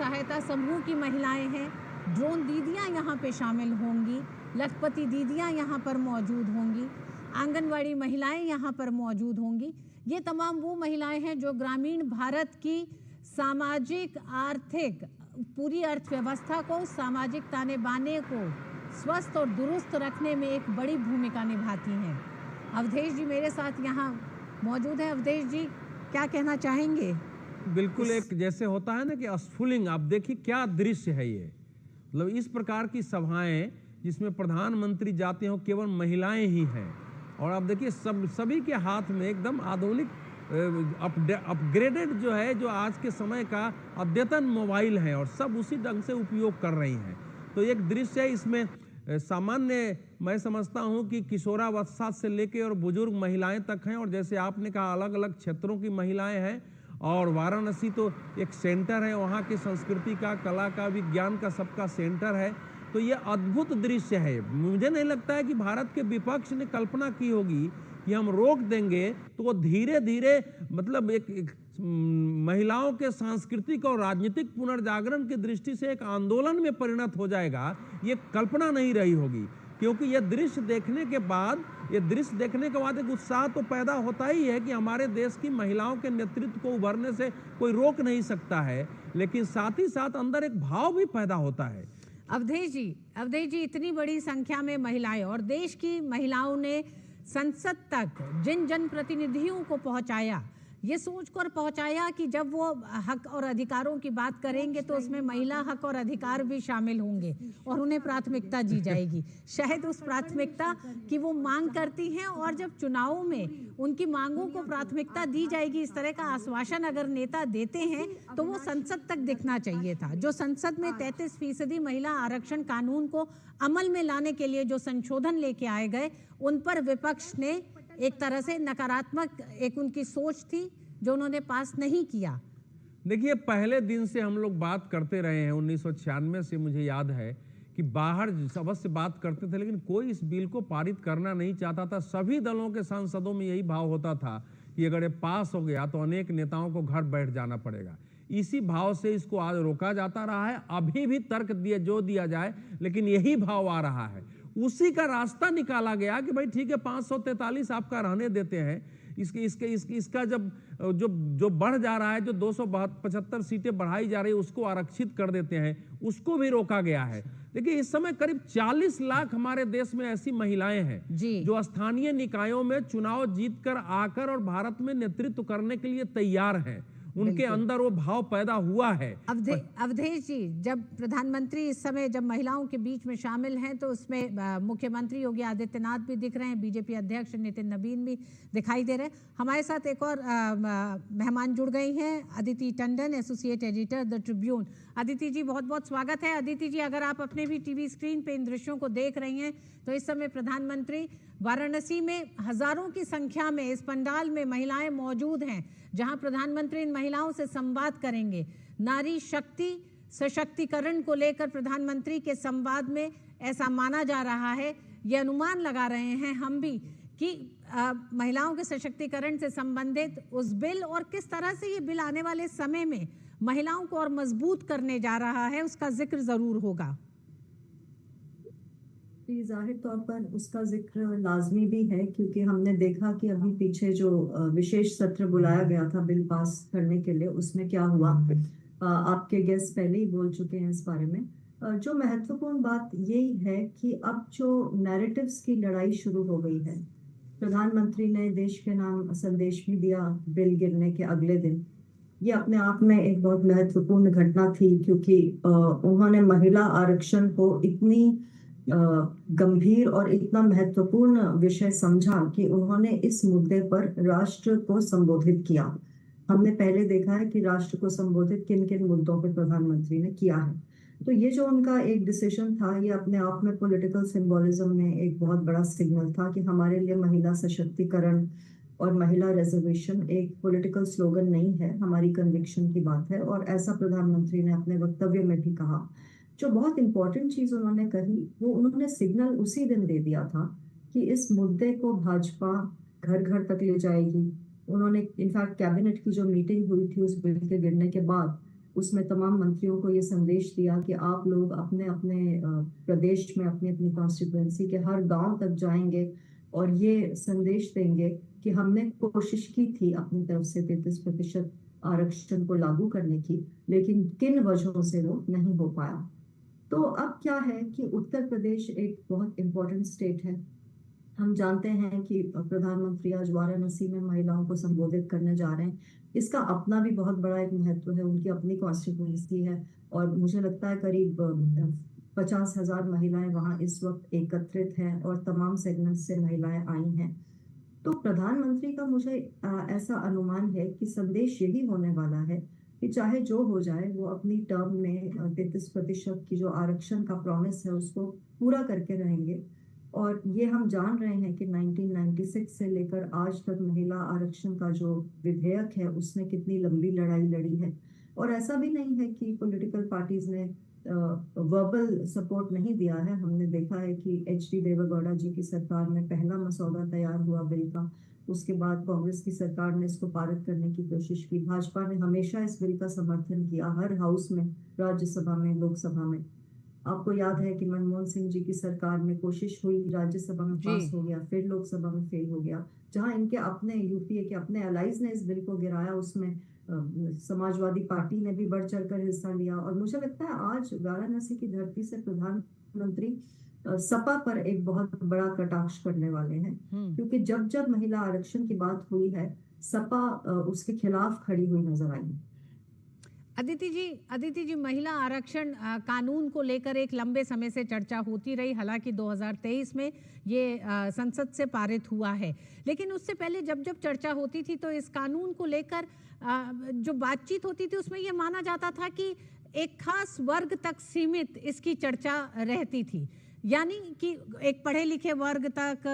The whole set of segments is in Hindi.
सहायता समूह की महिलाएं हैं, ड्रोन दीदियां यहाँ पे शामिल होंगी, लखपति दीदियां यहाँ पर मौजूद होंगी, आंगनवाड़ी महिलाएं यहाँ पर मौजूद होंगी। ये तमाम वो महिलाएं हैं जो ग्रामीण भारत की सामाजिक आर्थिक पूरी अर्थव्यवस्था को, सामाजिक ताने बाने को स्वस्थ और दुरुस्त रखने में एक बड़ी भूमिका निभाती हैं। अवधेश जी मेरे साथ यहाँ मौजूद हैं। अवधेश जी, क्या कहना चाहेंगे? बिल्कुल, एक जैसे होता है ना कि स्फुलिंग, आप देखिए क्या दृश्य है ये। मतलब इस प्रकार की सभाएं जिसमें प्रधानमंत्री जाते हो केवल महिलाएं ही हैं, और आप देखिए सभी के हाथ में एकदम आधुनिक अपग्रेडेड जो है, जो आज के समय का अद्यतन मोबाइल है, और सब उसी ढंग से उपयोग कर रही हैं। तो एक दृश्य है इसमें सामान्य, मैं समझता हूं कि किशोरावस्था से लेकर और बुजुर्ग महिलाएं तक हैं, और जैसे आपने कहा अलग अलग क्षेत्रों की महिलाएं हैं। और वाराणसी तो एक सेंटर है, वहाँ की संस्कृति का, कला का, विज्ञान का, सबका सेंटर है। तो ये अद्भुत दृश्य है। मुझे नहीं लगता है कि भारत के विपक्ष ने कल्पना की होगी कि हम रोक देंगे तो वो धीरे धीरे मतलब एक महिलाओं के सांस्कृतिक और राजनीतिक पुनर्जागरण की दृष्टि से एक आंदोलन में परिणत हो जाएगा। ये कल्पना नहीं रही होगी, क्योंकि ये दृश्य देखने के बाद एक उत्साह तो पैदा होता ही है कि हमारे देश की महिलाओं के नेतृत्व को उभरने से कोई रोक नहीं सकता है, लेकिन साथ ही साथ अंदर एक भाव भी पैदा होता है। अवधेश जी, इतनी बड़ी संख्या में महिलाएं, और देश की महिलाओं ने संसद तक जिन जनप्रतिनिधियों को पहुंचाया, ये सोचकर पहुंचाया कि जब वो हक और अधिकारों की बात करेंगे तो उसमें महिला हक और अधिकार भी शामिल होंगे और उन्हें प्राथमिकता दी जाएगी। शायद उस प्राथमिकता की वो मांग करती हैं, और जब चुनावों में उनकी मांगों को प्राथमिकता दी जाएगी, इस तरह का आश्वासन अगर नेता देते हैं तो वो संसद तक दिखना चाहिए था। जो संसद में 33% महिला आरक्षण कानून को अमल में लाने के लिए जो संशोधन लेके आए गए, उन पर विपक्ष ने एक तरह से नकारात्मक एक उनकी सोच थी जो उन्होंने पास नहीं किया। देखिए, पहले दिन से हम लोग बात करते रहे हैं, 1996 से मुझे याद है कि बाहर अवश्य बात करते थे, लेकिन कोई इस बिल को पारित करना नहीं चाहता था। सभी दलों के सांसदों में यही भाव होता था कि अगर ये पास हो गया तो अनेक नेताओं को घर बैठ जाना पड़ेगा। इसी भाव से इसको आज रोका जाता रहा है। अभी भी तर्क दिया जाए, लेकिन यही भाव आ रहा है। उसी का रास्ता निकाला गया कि भाई ठीक है, 543 आपका रहने देते हैं, इसका जब जो बढ़ जा रहा है, जो 275 सीटें बढ़ाई जा रही है, उसको आरक्षित कर देते हैं, उसको भी रोका गया है। देखिए, इस समय करीब 40 लाख हमारे देश में ऐसी महिलाएं हैं जो स्थानीय निकायों में चुनाव जीतकर आकर और भारत में नेतृत्व करने के लिए तैयार हैं। उनके अंदर वो भाव पैदा हुआ है। अवधेश जी, जब प्रधानमंत्री इस समय जब महिलाओं के बीच में शामिल हैं तो उसमें मुख्यमंत्री योगी आदित्यनाथ भी दिख रहे हैं, बीजेपी अध्यक्ष नितिन नवीन भी दिखाई दे रहे हैं। हमारे साथ एक और मेहमान जुड़ गई हैं, Aditi Tandon, associate editor the Tribune. Aditi ji, बहुत बहुत स्वागत है। अदिति जी, अगर आप अपने भी टीवी स्क्रीन पे इन दृश्यों को देख रही हैं तो इस समय प्रधानमंत्री वाराणसी में हजारों की संख्या में इस पंडाल में महिलाएं मौजूद हैं, जहां प्रधानमंत्री इन महिलाओं से संवाद करेंगे। नारी शक्ति सशक्तिकरण को लेकर प्रधानमंत्री के संवाद में ऐसा माना जा रहा है, ये अनुमान लगा रहे हैं हम भी कि महिलाओं के सशक्तिकरण से संबंधित उस बिल और किस तरह से ये बिल आने वाले समय में महिलाओं को और मजबूत करने जा रहा है, उसका जिक्र जरूर होगा। जाहिर तौर पर उसका जिक्र लाजमी भी है, क्योंकि हमने देखा कि अभी पीछे जो विशेष सत्र बुलाया गया था बिल पास करने के लिए, उसमें क्या हुआ, आपके गेस्ट पहले ही बोल चुके हैं इस बारे में। जो महत्वपूर्ण बात यही है कि अब जो नैरेटिव्स की लड़ाई शुरू हो गई है, प्रधानमंत्री ने देश के नाम संदेश भी दिया बिल गिरने के अगले दिन। ये अपने आप में एक बहुत महत्वपूर्ण घटना थी, क्योंकि उन्होंने महिला आरक्षण को इतनी गंभीर और इतना महत्वपूर्ण विषय समझा कि उन्होंने इस मुद्दे पर राष्ट्र को संबोधित किया। हमने पहले देखा है कि राष्ट्र को संबोधित किन किन मुद्दों पर प्रधानमंत्री ने किया है। तो ये जो उनका एक डिसीजन था, ये अपने आप में पॉलिटिकल सिंबोलिज्म में एक बहुत बड़ा सिग्नल था कि हमारे लिए महिला सशक्तिकरण और महिला रिजर्वेशन एक पॉलिटिकल स्लोगन नहीं है, हमारी कन्विक्शन की बात है। और ऐसा प्रधानमंत्री ने अपने वक्तव्य में भी कहा। जो बहुत इंपॉर्टेंट चीज उन्होंने कही, वो उन्होंने सिग्नल उसी दिन दे दिया था कि इस मुद्दे को भाजपा घर घर तक ले जाएगी। उन्होंने इनफैक्ट कैबिनेट की जो मीटिंग हुई थी उस बिल के गिरने के बाद, उसमें तमाम मंत्रियों को ये संदेश दिया कि आप लोग अपने अपने प्रदेश में अपनी अपनी कॉन्स्टिट्यूएंसी के हर गांव तक जाएंगे और ये संदेश देंगे कि हमने कोशिश की थी अपनी तरफ से 33% आरक्षण को लागू करने की, लेकिन किन वजहों से वो नहीं हो पाया। तो अब क्या है कि उत्तर प्रदेश एक बहुत इंपॉर्टेंट स्टेट है। हम जानते हैं कि प्रधानमंत्री आज वाराणसी में महिलाओं को संबोधित करने जा रहे हैं। इसका अपना भी बहुत बड़ा एक महत्व है, उनकी अपनी कॉन्स्टिट्यूएंसी है और मुझे लगता है करीब 50,000 महिलाएं वहां इस वक्त एकत्रित हैं और तमाम सेगमेंट से महिलाएं आई हैं। तो प्रधानमंत्री का मुझे ऐसा अनुमान है कि संदेश यही होने वाला है कि चाहे जो हो जाए वो अपनी टर्म में 33% की जो आरक्षण का प्रॉमिस है उसको पूरा करके रहेंगे। और ये हम जान रहे हैं कि 1996 से लेकर आज तक महिला आरक्षण का जो विधेयक है उसने कितनी लंबी लड़ाई लड़ी है। और ऐसा भी नहीं है कि पॉलिटिकल पार्टीज ने वर्बल सपोर्ट नहीं दिया है। हमने देखा है कि HD देवेगौड़ा जी की सरकार में पहला मसौदा तैयार हुआ बिल का, उसके बाद कांग्रेस की सरकार ने इसको पारित करने की कोशिश की। भाजपा ने हमेशा इस बिल का समर्थन किया, हर हाउस में, राज्यसभा में, लोकसभा में। आपको याद है कि मनमोहन सिंह जी की सरकार में कोशिश हुई, राज्यसभा में पास हो गया, फिर लोकसभा में फेल हो गया। जहां इनके अपने यूपीए के अपने अलाइज ने इस बिल को गिराया, उसमें समाजवादी पार्टी ने भी बढ़ चढ़कर हिस्सा लिया। और मुझे लगता है आज वाराणसी की धरती से प्रधानमंत्री सपा पर एक बहुत बड़ा कटाक्ष करने वाले हैं, क्योंकि जब जब महिला आरक्षण की बात हुई है सपा उसके खिलाफ खड़ी हुई नजर आई। अदिति जी, महिला आरक्षण कानून को लेकर एक लंबे समय से चर्चा होती रही। हालांकि 2023 में ये संसद से पारित हुआ है, लेकिन उससे पहले जब जब चर्चा होती थी तो इस कानून को लेकर जो बातचीत होती थी उसमें ये माना जाता था कि एक खास वर्ग तक सीमित इसकी चर्चा रहती थी, यानी कि एक पढ़े लिखे वर्ग तक,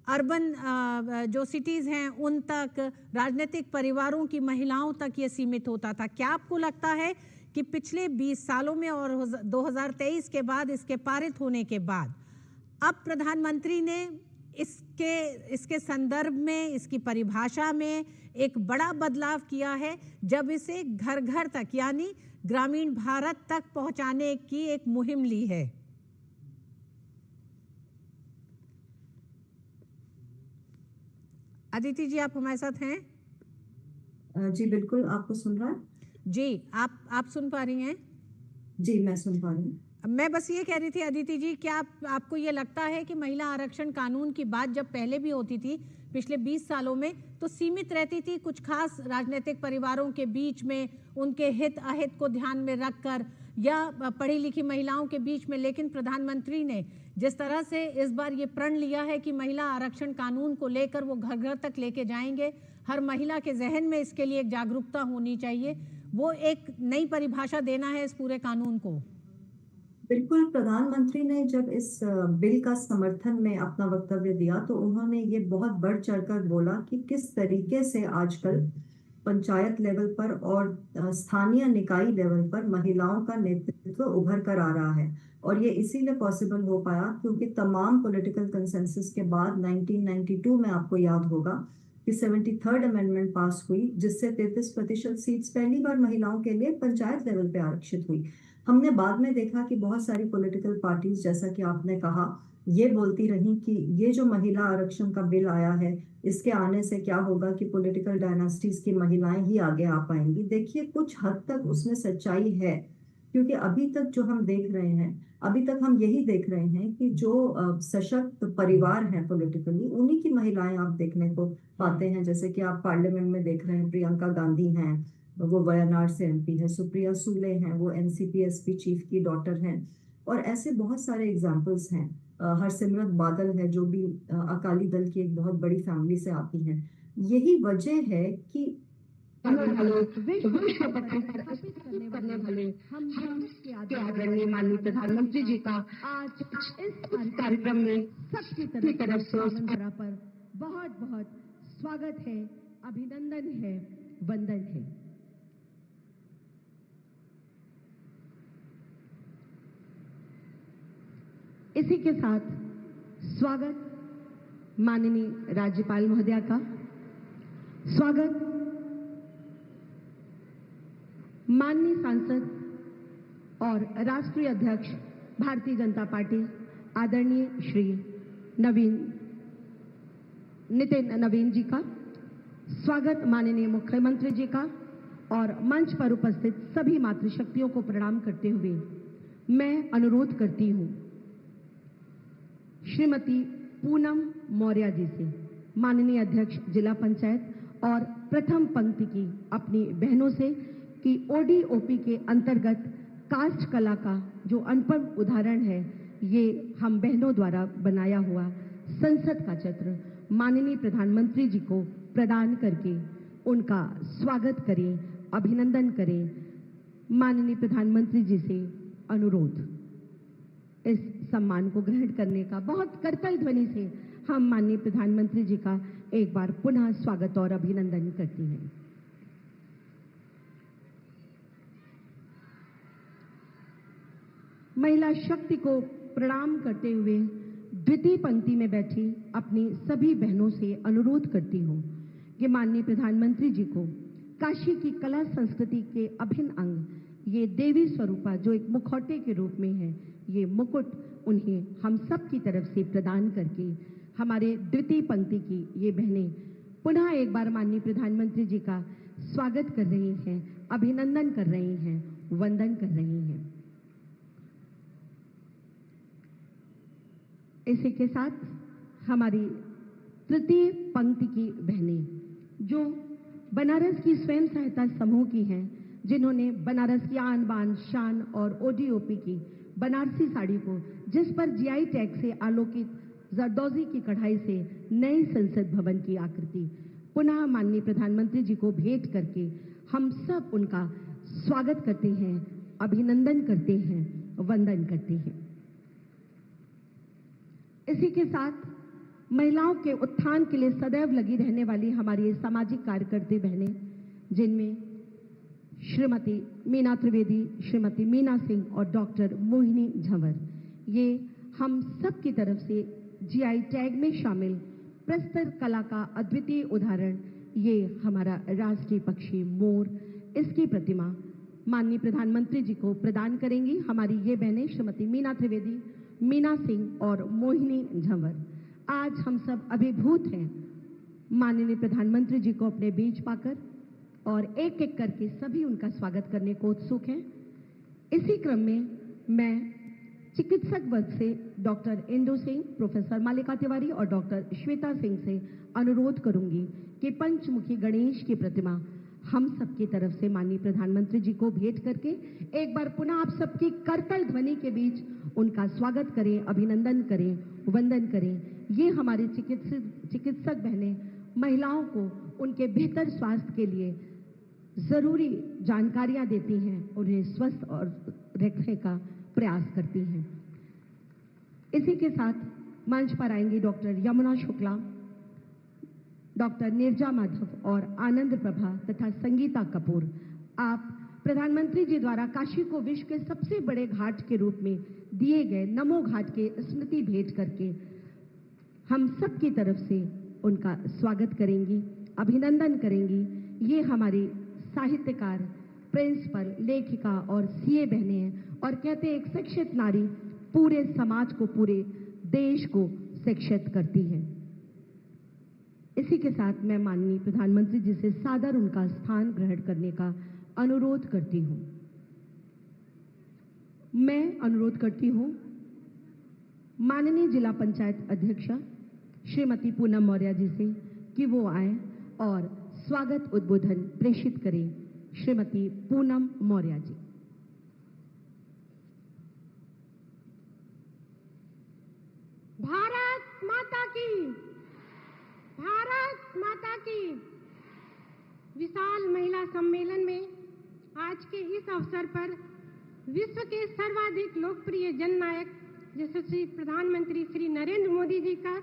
अर्बन जो सिटीज़ हैं उन तक, राजनीतिक परिवारों की महिलाओं तक ये सीमित होता था। क्या आपको लगता है कि पिछले 20 सालों में और 2023 के बाद, इसके पारित होने के बाद, अब प्रधानमंत्री ने इसके संदर्भ में, इसकी परिभाषा में एक बड़ा बदलाव किया है, जब इसे घर घर तक यानी ग्रामीण भारत तक पहुंचाने की एक मुहिम ली है? अदिति जी, आप हमारे साथ हैं? जी बिल्कुल, आपको सुन रहा है? जी, आप सुन पा रही हैं? जी मैं सुन पा रही हूँ। मैं बस ये कह रही थी अदिति जी, क्या आपको ये लगता है कि महिला आरक्षण कानून की बात जब पहले भी होती थी पिछले 20 सालों में, तो सीमित रहती थी कुछ खास राजनीतिक परिवारों के बीच में, उनके हित अहित को ध्यान में रखकर, या पढ़ी लिखी महिलाओं के बीच में, लेकिन प्रधानमंत्री ने जिस तरह से इस बार ये प्रण लिया है कि महिला आरक्षण कानून को लेकर वो घर घर तक लेके जाएंगे, हर महिला के जहन में इसके लिए एक जागरूकता होनी चाहिए, वो एक नई परिभाषा देना है इस पूरे कानून को। बिल्कुल, प्रधानमंत्री ने जब इस बिल का समर्थन में अपना वक्तव्य दिया तो उन्होंने ये बहुत बढ़ चढ़कर बोला कि किस तरीके से आजकल पंचायत लेवल पर और स्थानीय निकाय लेवल पर महिलाओं का नेतृत्व उभर कर आ रहा है। और ये इसीलिए पॉसिबल हो पाया क्योंकि तमाम पॉलिटिकल कंसेंसस के बाद 1992 में, आपको याद होगा, कि 73rd अमेंडमेंट पास हुई, जिससे 33% सीट्स पहली बार महिलाओं के लिए पंचायत लेवल पे आरक्षित हुई। हमने बाद में देखा कि बहुत सारी पॉलिटिकल पार्टीज, जैसा कि आपने कहा, ये बोलती रही कि ये जो महिला आरक्षण का बिल आया है, इसके आने से क्या होगा कि पॉलिटिकल डायनास्टीज की महिलाएं ही आगे आ पाएंगी। देखिए, कुछ हद तक उसमें सच्चाई है, क्योंकि अभी तक जो हम देख रहे हैं, अभी तक हम यही देख रहे हैं कि जो सशक्त परिवार हैं पॉलिटिकली, उन्हीं की महिलाएं आप देखने को पाते हैं। जैसे कि आप पार्लियामेंट में देख रहे हैं, प्रियंका गांधी हैं, वो वायनाड से MP है, सुप्रिया सुले हैं, वो NCP/SP चीफ की डॉटर हैं, और ऐसे बहुत सारे एग्जाम्पल्स हैं। हरसिमरत बादल है, जो भी अकाली दल की एक बहुत बड़ी फैमिली से आती हैं। यही वजह है कि विश्व पर स्थापित करने वाले हम आदरणीय माननीय प्रधानमंत्री जी का आज इस कार्यक्रम में सबकी तरफ से पर बहुत बहुत स्वागत है, अभिनंदन है, वंदन है। इसी के साथ स्वागत माननीय राज्यपाल महोदया का, स्वागत माननीय सांसद और राष्ट्रीय अध्यक्ष भारतीय जनता पार्टी आदरणीय श्री नितिन नवीन जी का स्वागत, माननीय मुख्यमंत्री जी का और मंच पर उपस्थित सभी मातृशक्तियों को प्रणाम करते हुए मैं अनुरोध करती हूं श्रीमती पूनम मौर्य जी से, माननीय अध्यक्ष जिला पंचायत और प्रथम पंक्ति की अपनी बहनों से, कि ओडीओपी के अंतर्गत कास्ट कला का जो अनुपम उदाहरण है, ये हम बहनों द्वारा बनाया हुआ संसद का चित्र माननीय प्रधानमंत्री जी को प्रदान करके उनका स्वागत करें, अभिनंदन करें। माननीय प्रधानमंत्री जी से अनुरोध इस सम्मान को ग्रहण करने का। बहुत करताल ध्वनि से हम माननीय प्रधानमंत्री जी का एक बार पुनः स्वागत और अभिनंदन करते हैं। महिला शक्ति को प्रणाम करते हुए द्वितीय पंक्ति में बैठी अपनी सभी बहनों से अनुरोध करती हूँ कि माननीय प्रधानमंत्री जी को काशी की कला संस्कृति के अभिन्न अंग, ये देवी स्वरूपा जो एक मुखौटे के रूप में है, ये मुकुट उन्हें हम सब की तरफ से प्रदान करके हमारे द्वितीय पंक्ति की ये बहनें पुनः एक बार माननीय प्रधानमंत्री जी का स्वागत कर रही हैं, अभिनंदन कर रही हैं, वंदन कर रही हैं। इसी के साथ हमारी तृतीय पंक्ति की बहनें जो बनारस की स्वयं सहायता समूह की हैं, जिन्होंने बनारस की आन बान शान और ओडीओपी की बनारसी साड़ी को, जिस पर जीआई टैग से आलोकित जरदोजी की कढ़ाई से नए संसद भवन की आकृति पुनः माननीय प्रधानमंत्री जी को भेंट करके हम सब उनका स्वागत करते हैं, अभिनंदन करते हैं, वंदन करते हैं। इसी के साथ महिलाओं के उत्थान के लिए सदैव लगी रहने वाली हमारी सामाजिक कार्यकर्ती बहनें, जिनमें श्रीमती मीना त्रिवेदी, श्रीमती मीना सिंह और डॉक्टर मोहिनी झंवर, ये हम सब की तरफ से जीआई टैग में शामिल प्रस्तर कला का अद्वितीय उदाहरण, ये हमारा राष्ट्रीय पक्षी मोर, इसकी प्रतिमा माननीय प्रधानमंत्री जी को प्रदान करेंगी हमारी ये बहनें श्रीमती मीना त्रिवेदी, मीना सिंह और मोहिनी झंवर। आज हम सब अभिभूत हैं माननीय प्रधानमंत्री जी को अपने बीच पाकर और एक एक करके सभी उनका स्वागत करने को उत्सुक हैं। इसी क्रम में मैं चिकित्सक वर्ग से डॉक्टर इंदु सिंह, प्रोफेसर मालिका तिवारी और डॉक्टर श्वेता सिंह से अनुरोध करूंगी कि पंचमुखी गणेश की प्रतिमा हम सबकी तरफ से माननीय प्रधानमंत्री जी को भेंट करके एक बार पुनः आप सबकी करतल ध्वनि के बीच उनका स्वागत करें, अभिनंदन करें, वंदन करें। ये हमारी चिकित्सक बहनें महिलाओं को उनके बेहतर स्वास्थ्य के लिए जरूरी जानकारियां देती हैं, उन्हें स्वस्थ और रखने का प्रयास करती हैं। इसी के साथ मंच पर आएंगी डॉक्टर यमुना शुक्ला, डॉक्टर नीरजा माधव और आनंद प्रभा तथा संगीता कपूर। आप प्रधानमंत्री जी द्वारा काशी को विश्व के सबसे बड़े घाट के रूप में दिए गए नमो घाट के स्मृति भेंट करके हम सब की तरफ से उनका स्वागत करेंगी, अभिनंदन करेंगी। ये हमारी साहित्यकार, प्रिंसिपल, लेखिका और सीए बहनें हैं और कहते हैं एक शिक्षित नारी पूरे समाज को, पूरे देश को शिक्षित करती है। इसी के साथ मैं माननीय प्रधानमंत्री जी से सादर उनका स्थान ग्रहण करने का अनुरोध करती हूं। मैं अनुरोध करती हूं माननीय जिला पंचायत अध्यक्षा श्रीमती पूनम मौर्य जी से कि वो आए और स्वागत उद्बोधन प्रेषित करें। श्रीमती पूनम मौर्य जी। भारत माता की, भारत माता की। विशाल महिला सम्मेलन में आज के इस अवसर पर विश्व के सर्वाधिक लोकप्रिय जननायक यशस्वी प्रधानमंत्री श्री नरेंद्र मोदी जी का,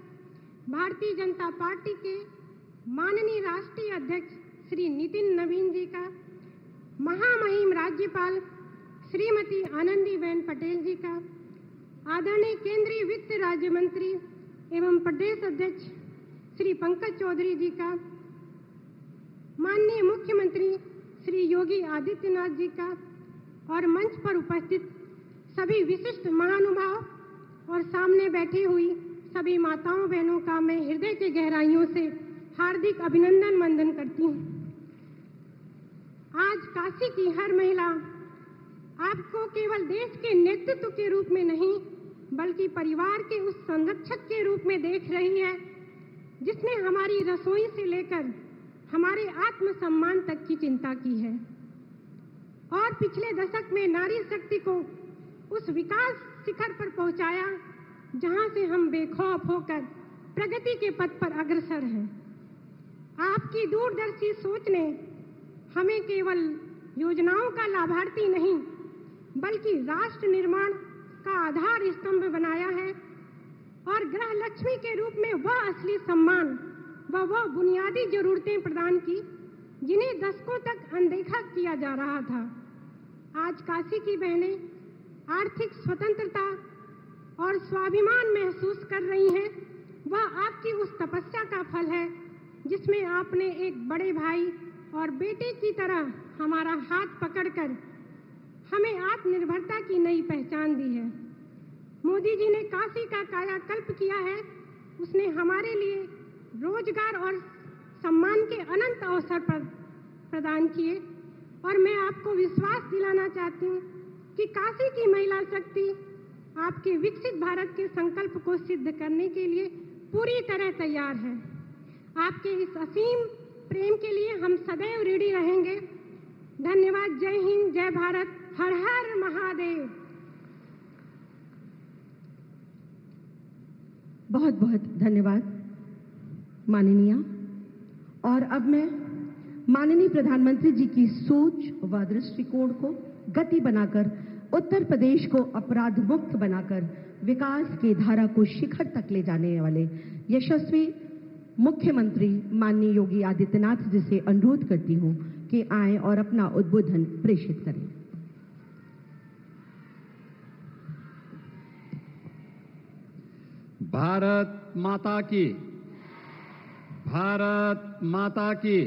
भारतीय जनता पार्टी के माननीय राष्ट्रीय अध्यक्ष श्री नितिन नवीन जी का, महामहिम राज्यपाल श्रीमती आनंदीबेन पटेल जी का, आदरणीय केंद्रीय वित्त राज्य मंत्री एवं प्रदेश अध्यक्ष श्री पंकज चौधरी जी का, माननीय मुख्यमंत्री श्री योगी आदित्यनाथ जी का और मंच पर उपस्थित सभी विशिष्ट महानुभाव और सामने बैठी हुई सभी माताओं बहनों का मैं हृदय के गहराइयों से हार्दिक अभिनंदन वंदन करती हूँ। आज काशी की हर महिला आपको केवल देश के नेतृत्व के रूप में नहीं बल्कि परिवार के उस संरक्षक के रूप में देख रही है जिसने हमारी रसोई से लेकर हमारे आत्मसम्मान तक की चिंता की है और पिछले दशक में नारी शक्ति को उस विकास शिखर पर पहुंचाया जहां से हम बेखौफ होकर प्रगति के पथ पर अग्रसर हैं। आपकी दूरदर्शी सोच ने हमें केवल योजनाओं का लाभार्थी नहीं बल्कि राष्ट्र निर्माण का आधार स्तंभ बनाया है और गृह लक्ष्मी के रूप में वह असली सम्मान वह बुनियादी जरूरतें प्रदान की जिन्हें दशकों तक अनदेखा किया जा रहा था। आज काशी की बहनें आर्थिक स्वतंत्रता और स्वाभिमान महसूस कर रही हैं। वह आपकी उस तपस्या का फल है जिसमें आपने एक बड़े भाई और बेटे की तरह हमारा हाथ पकड़कर हमें आत्मनिर्भरता की नई पहचान दी है। मोदी जी ने काशी का कायाकल्प किया है। उसने हमारे लिए रोजगार और सम्मान के अनंत अवसर प्रदान किए और मैं आपको विश्वास दिलाना चाहती हूँ कि काशी की महिला शक्ति आपके विकसित भारत के संकल्प को सिद्ध करने के लिए पूरी तरह तैयार है। आपके इस असीम प्रेम के लिए हम सदैव ऋणी रहेंगे। धन्यवाद। जय हिंद, जय भारत, हर हर महादेव। बहुत बहुत धन्यवाद माननीय। और अब मैं माननीय प्रधानमंत्री जी की सोच व दृष्टिकोण को गति बनाकर उत्तर प्रदेश को अपराध मुक्त बनाकर विकास की धारा को शिखर तक ले जाने वाले यशस्वी मुख्यमंत्री माननीय योगी आदित्यनाथ जी से अनुरोध करती हूं कि आए और अपना उद्बोधन प्रेषित करें। भारत माता की, भारत माता की,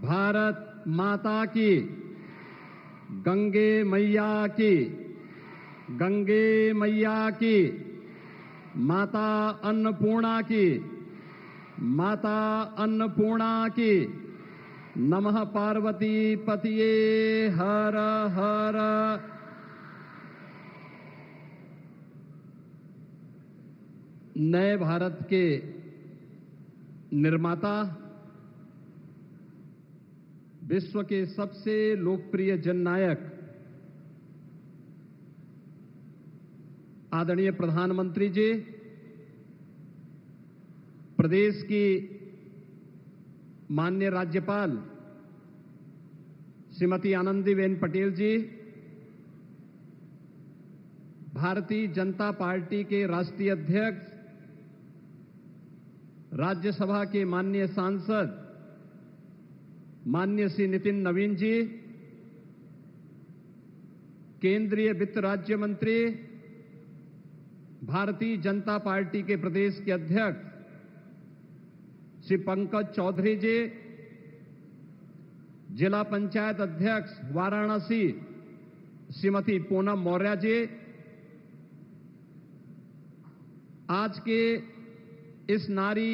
भारत माता की, गंगे मैया की, गंगे मैया की, माता अन्नपूर्णा की, माता अन्नपूर्णा की। नमः पार्वती पतिये हर हर। नए भारत के निर्माता, विश्व के सबसे लोकप्रिय जननायक आदरणीय प्रधानमंत्री जी, प्रदेश की माननीय राज्यपाल श्रीमती आनंदीबेन पटेल जी, भारतीय जनता पार्टी के राष्ट्रीय अध्यक्ष, राज्यसभा के माननीय सांसद माननीय श्री नितिन नवीन जी, केंद्रीय वित्त राज्य मंत्री, भारतीय जनता पार्टी के प्रदेश के अध्यक्ष श्री पंकज चौधरी जी, जिला पंचायत अध्यक्ष वाराणसी श्रीमती पूनम मौर्य जी, आज के इस नारी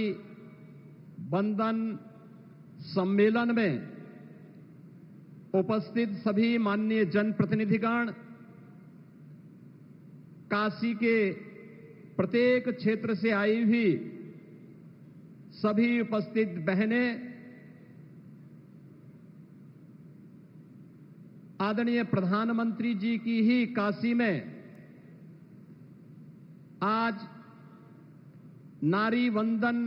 बंधन सम्मेलन में उपस्थित सभी माननीय जनप्रतिनिधिगण, काशी के प्रत्येक क्षेत्र से आई हुई सभी उपस्थित बहनें, आदरणीय प्रधानमंत्री जी की ही काशी में आज नारी वंदन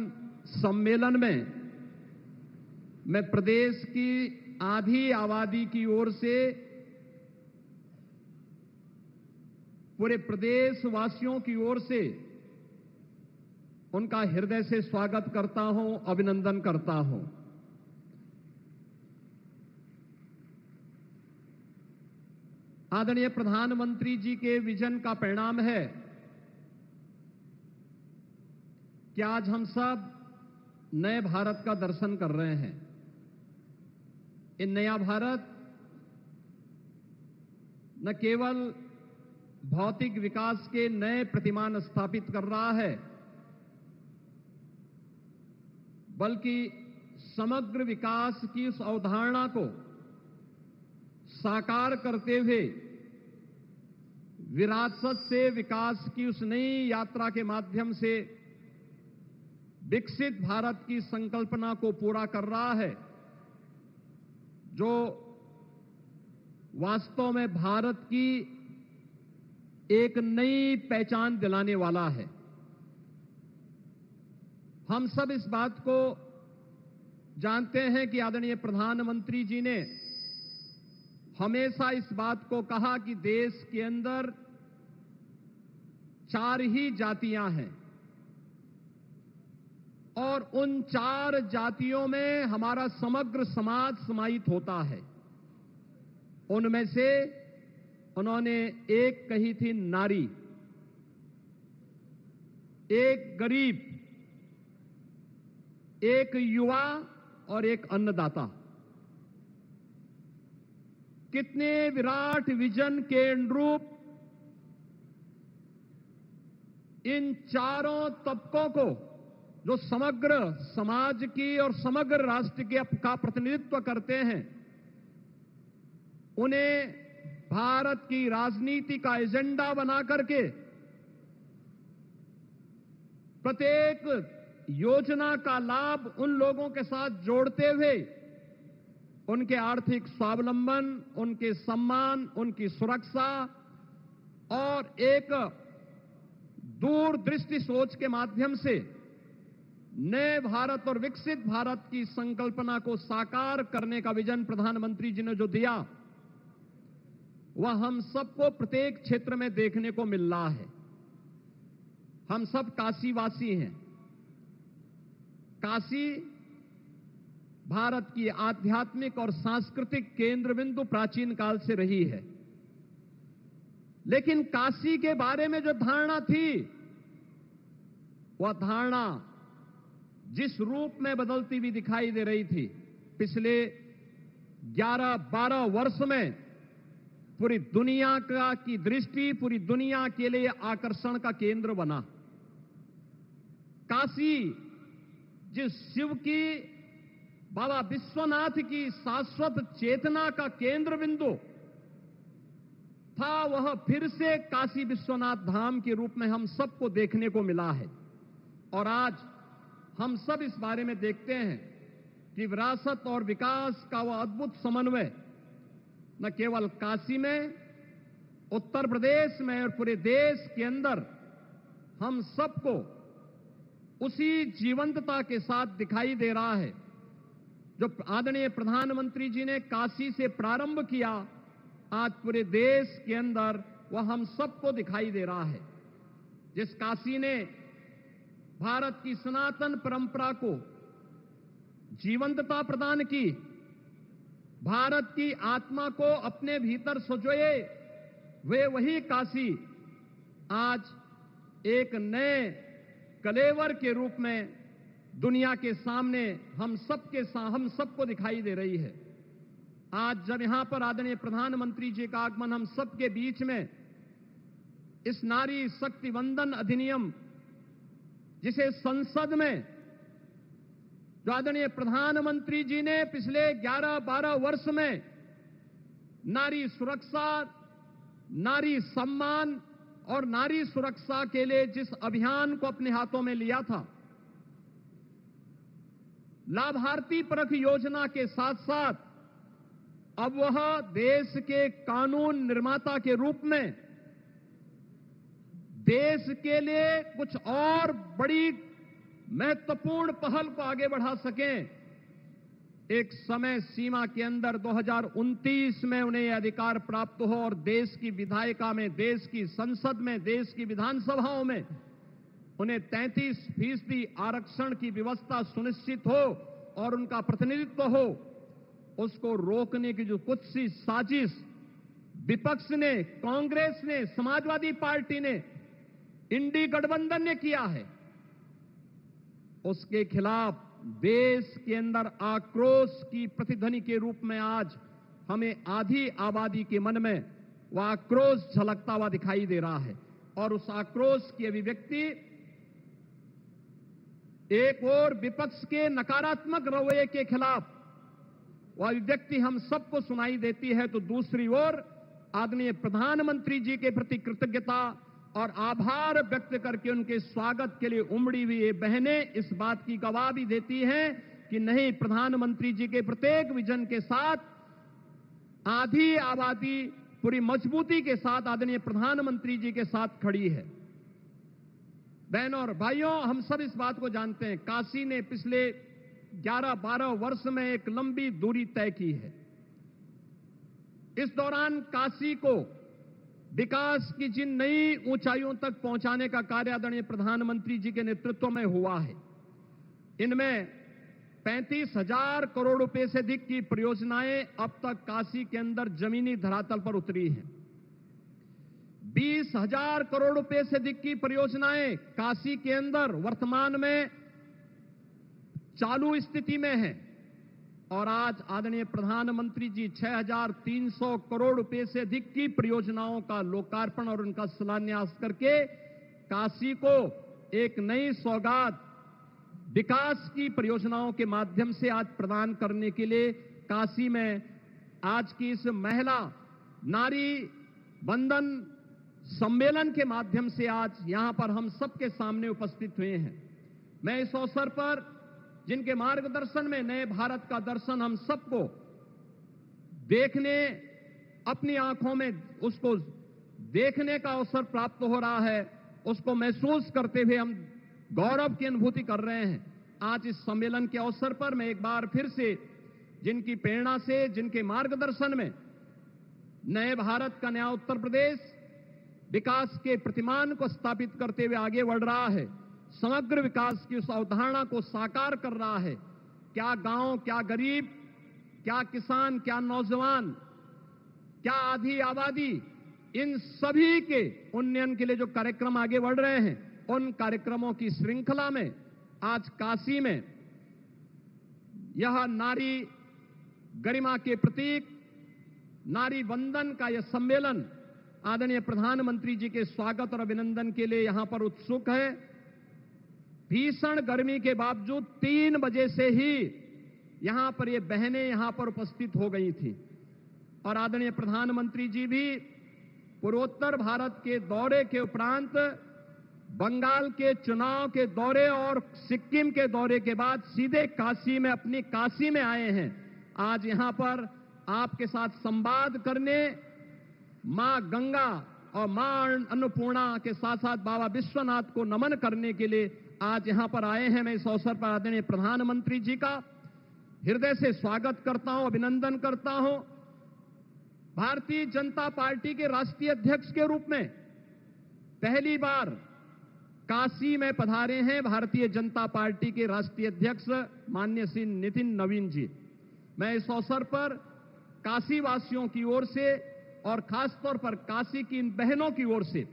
सम्मेलन में मैं प्रदेश की आधी आबादी की ओर से पूरे प्रदेश वासियों की ओर से उनका हृदय से स्वागत करता हूं, अभिनंदन करता हूं। आदरणीय प्रधानमंत्री जी के विजन का परिणाम है कि आज हम सब नए भारत का दर्शन कर रहे हैं। ये नया भारत न केवल भौतिक विकास के नए प्रतिमान स्थापित कर रहा है, बल्कि समग्र विकास की उस अवधारणा को साकार करते हुए विरासत से विकास की उस नई यात्रा के माध्यम से विकसित भारत की संकल्पना को पूरा कर रहा है, जो वास्तव में भारत की एक नई पहचान दिलाने वाला है। हम सब इस बात को जानते हैं कि आदरणीय प्रधानमंत्री जी ने हमेशा इस बात को कहा कि देश के अंदर 4 ही जातियां हैं और उन 4 जातियों में हमारा समग्र समाज समाहित होता है। उनमें से उन्होंने एक कही थी नारी, एक गरीब, एक युवा और एक अन्नदाता। कितने विराट विजन के अनुरूप इन चारों तबकों को, जो समग्र समाज की और समग्र राष्ट्र का प्रतिनिधित्व करते हैं, उन्हें भारत की राजनीति का एजेंडा बना करके प्रत्येक योजना का लाभ उन लोगों के साथ जोड़ते हुए उनके आर्थिक स्वावलंबन, उनके सम्मान, उनकी सुरक्षा और एक दूरदृष्टि सोच के माध्यम से नए भारत और विकसित भारत की संकल्पना को साकार करने का विजन प्रधानमंत्री जी ने जो दिया, वह हम सबको प्रत्येक क्षेत्र में देखने को मिल रहा है। हम सब काशीवासी हैं। काशी भारत की आध्यात्मिक और सांस्कृतिक केंद्र बिंदु प्राचीन काल से रही है, लेकिन काशी के बारे में जो धारणा थी, वह धारणा जिस रूप में बदलती हुई दिखाई दे रही थी, पिछले 11-12 वर्ष में पूरी दुनिया की दृष्टि पूरी दुनिया के लिए आकर्षण का केंद्र बना। काशी जिस शिव की, बाबा विश्वनाथ की शाश्वत चेतना का केंद्र बिंदु था, वह फिर से काशी विश्वनाथ धाम के रूप में हम सबको देखने को मिला है। और आज हम सब इस बारे में देखते हैं कि विरासत और विकास का वह अद्भुत समन्वय न केवल काशी में, उत्तर प्रदेश में और पूरे देश के अंदर हम सबको उसी जीवंतता के साथ दिखाई दे रहा है जो आदरणीय प्रधानमंत्री जी ने काशी से प्रारंभ किया। आज पूरे देश के अंदर वह हम सबको दिखाई दे रहा है। जिस काशी ने भारत की सनातन परंपरा को जीवंतता प्रदान की, भारत की आत्मा को अपने भीतर सजोए, वे वही काशी आज एक नए कलेवर के रूप में दुनिया के सामने हम सबको दिखाई दे रही है। आज जब यहां पर आदरणीय प्रधानमंत्री जी का आगमन हम सबके बीच में इस नारी शक्ति वंदन अधिनियम, जिसे संसद में जो आदरणीय प्रधानमंत्री जी ने पिछले 11-12 वर्ष में नारी सुरक्षा, नारी सम्मान और नारी सुरक्षा के लिए जिस अभियान को अपने हाथों में लिया था, लाभार्थी परख योजना के साथ साथ अब वह देश के कानून निर्माता के रूप में देश के लिए कुछ और बड़ी महत्वपूर्ण पहल को आगे बढ़ा सकें। एक समय सीमा के अंदर 2029 में उन्हें यह अधिकार प्राप्त हो और देश की विधायिका में, देश की संसद में, देश की विधानसभाओं में उन्हें 33% आरक्षण की व्यवस्था सुनिश्चित हो और उनका प्रतिनिधित्व हो। उसको रोकने की जो कुछ सी साजिश विपक्ष ने, कांग्रेस ने, समाजवादी पार्टी ने, इंडी गठबंधन ने किया है, उसके खिलाफ देश के अंदर आक्रोश की प्रतिध्वनि के रूप में आज हमें आधी आबादी के मन में वह आक्रोश झलकता हुआ दिखाई दे रहा है। और उस आक्रोश की अभिव्यक्ति एक और विपक्ष के नकारात्मक रवैये के खिलाफ वह अभिव्यक्ति हम सबको सुनाई देती है, तो दूसरी ओर आदरणीय प्रधानमंत्री जी के प्रति कृतज्ञता और आभार व्यक्त करके उनके स्वागत के लिए उमड़ी हुई ये बहनें इस बात की गवाह भी देती हैं कि नहीं, प्रधानमंत्री जी के प्रत्येक विजन के साथ आधी आबादी पूरी मजबूती के साथ आदरणीय प्रधानमंत्री जी के साथ खड़ी है। बहनों और भाइयों, हम सब इस बात को जानते हैं, काशी ने पिछले 11-12 वर्ष में एक लंबी दूरी तय की है। इस दौरान काशी को विकास की जिन नई ऊंचाइयों तक पहुंचाने का कार्य आदरणीय प्रधानमंत्री जी के नेतृत्व में हुआ है, इनमें 35,000 करोड़ रुपए से अधिक की परियोजनाएं अब तक काशी के अंदर जमीनी धरातल पर उतरी हैं। 20,000 करोड़ रुपए से अधिक की परियोजनाएं काशी के अंदर वर्तमान में चालू स्थिति में हैं। और आज आदरणीय प्रधानमंत्री जी 6,300 करोड़ रुपए से अधिक की परियोजनाओं का लोकार्पण और उनका शिलान्यास करके काशी को एक नई सौगात विकास की परियोजनाओं के माध्यम से आज प्रदान करने के लिए काशी में आज की इस महिला नारी वंदन सम्मेलन के माध्यम से आज यहां पर हम सबके सामने उपस्थित हुए हैं। मैं इस अवसर पर जिनके मार्गदर्शन में नए भारत का दर्शन हम सबको देखने, अपनी आंखों में उसको देखने का अवसर प्राप्त हो रहा है, उसको महसूस करते हुए हम गौरव की अनुभूति कर रहे हैं। आज इस सम्मेलन के अवसर पर मैं एक बार फिर से जिनकी प्रेरणा से, जिनके मार्गदर्शन में नए भारत का नया उत्तर प्रदेश विकास के प्रतिमान को स्थापित करते हुए आगे बढ़ रहा है, समग्र विकास की उस अवधारणा को साकार कर रहा है। क्या गांव, क्या गरीब, क्या किसान, क्या नौजवान, क्या आधी आबादी, इन सभी के उन्नयन के लिए जो कार्यक्रम आगे बढ़ रहे हैं, उन कार्यक्रमों की श्रृंखला में आज काशी में यह नारी गरिमा के प्रतीक नारी वंदन का यह सम्मेलन आदरणीय प्रधानमंत्री जी के स्वागत और अभिनंदन के लिए यहां पर उत्सुक है। भीषण गर्मी के बावजूद 3 बजे से ही यहां पर ये बहनें यहां पर उपस्थित हो गई थी और आदरणीय प्रधानमंत्री जी भी पूर्वोत्तर भारत के दौरे के उपरांत बंगाल के चुनाव के दौरे और सिक्किम के दौरे के बाद सीधे काशी में, अपनी काशी में आए हैं। आज यहां पर आपके साथ संवाद करने, मां गंगा और मां अन्नपूर्णा के साथ साथ बाबा विश्वनाथ को नमन करने के लिए आज यहां पर आए हैं। मैं इस अवसर पर आदरणीय प्रधानमंत्री जी का हृदय से स्वागत करता हूं, अभिनंदन करता हूं। भारतीय जनता पार्टी के राष्ट्रीय अध्यक्ष के रूप में पहली बार काशी में पधारे हैं भारतीय जनता पार्टी के राष्ट्रीय अध्यक्ष माननीय श्री नितिन नवीन जी। मैं इस अवसर पर काशी वासियों की ओर से और खासतौर पर काशी की इन बहनों की ओर से,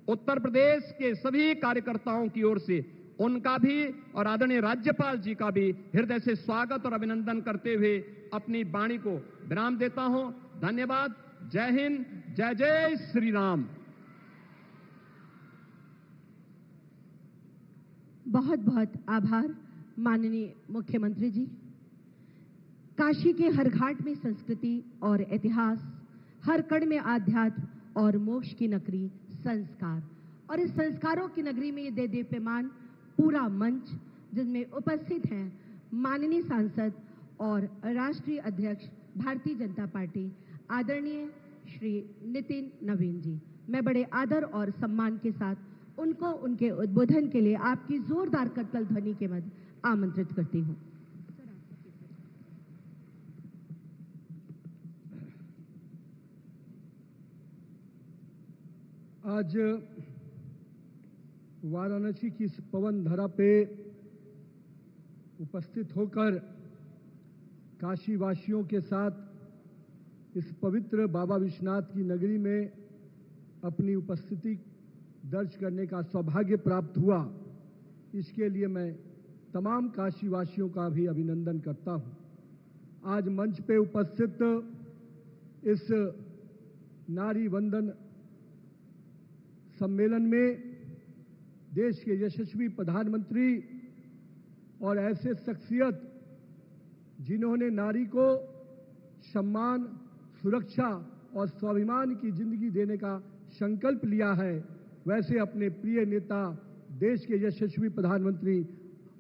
उत्तर प्रदेश के सभी कार्यकर्ताओं की ओर से उनका भी और आदरणीय राज्यपाल जी का भी हृदय से स्वागत और अभिनंदन करते हुए अपनी वाणी को विराम देता हूं। धन्यवाद। जय हिंद, जय जय श्री राम। बहुत बहुत आभार माननीय मुख्यमंत्री जी। काशी के हर घाट में संस्कृति और इतिहास, हर कण में आध्यात्म और मोक्ष की नगरी संस्कार, और इस संस्कारों की नगरी में ये देदीप्यमान पूरा मंच जिसमें उपस्थित हैं माननीय सांसद और राष्ट्रीय अध्यक्ष भारतीय जनता पार्टी आदरणीय श्री नितिन नवीन जी। मैं बड़े आदर और सम्मान के साथ उनको उनके उद्बोधन के लिए आपकी जोरदार करतल ध्वनि के मध्य आमंत्रित करती हूं। आज वाराणसी की इस पवन धरा पे उपस्थित होकर काशी वासियों के साथ इस पवित्र बाबा विश्वनाथ की नगरी में अपनी उपस्थिति दर्ज करने का सौभाग्य प्राप्त हुआ, इसके लिए मैं तमाम काशीवासियों का भी अभिनंदन करता हूं। आज मंच पे उपस्थित इस नारी वंदन सम्मेलन में देश के यशस्वी प्रधानमंत्री और ऐसे शख्सियत जिन्होंने नारी को सम्मान, सुरक्षा और स्वाभिमान की जिंदगी देने का संकल्प लिया है, वैसे अपने प्रिय नेता, देश के यशस्वी प्रधानमंत्री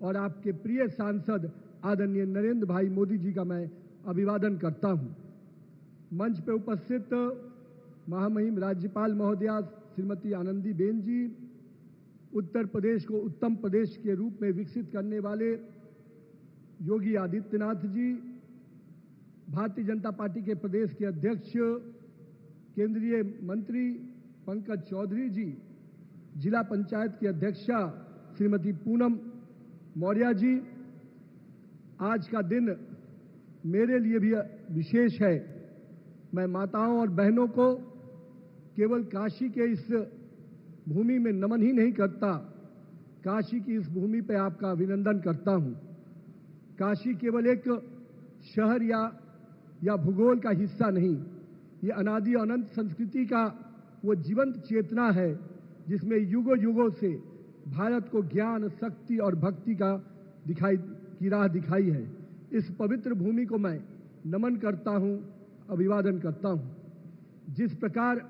और आपके प्रिय सांसद आदरणीय नरेंद्र भाई मोदी जी का मैं अभिवादन करता हूं। मंच पर उपस्थित महामहिम राज्यपाल महोदया श्रीमती आनंदीबेन जी, उत्तर प्रदेश को उत्तम प्रदेश के रूप में विकसित करने वाले योगी आदित्यनाथ जी, भारतीय जनता पार्टी के प्रदेश के अध्यक्ष केंद्रीय मंत्री पंकज चौधरी जी, जिला पंचायत की अध्यक्षा श्रीमती पूनम मौर्य जी, आज का दिन मेरे लिए भी विशेष है। मैं माताओं और बहनों को केवल काशी के इस भूमि में नमन ही नहीं करता, काशी की इस भूमि पर आपका अभिनंदन करता हूं। काशी केवल एक शहर या भूगोल का हिस्सा नहीं, ये अनादि अनंत संस्कृति का वो जीवंत चेतना है जिसमें युगों युगों से भारत को ज्ञान, शक्ति और भक्ति की राह दिखाई है। इस पवित्र भूमि को मैं नमन करता हूं, अभिवादन करता हूं। जिस प्रकार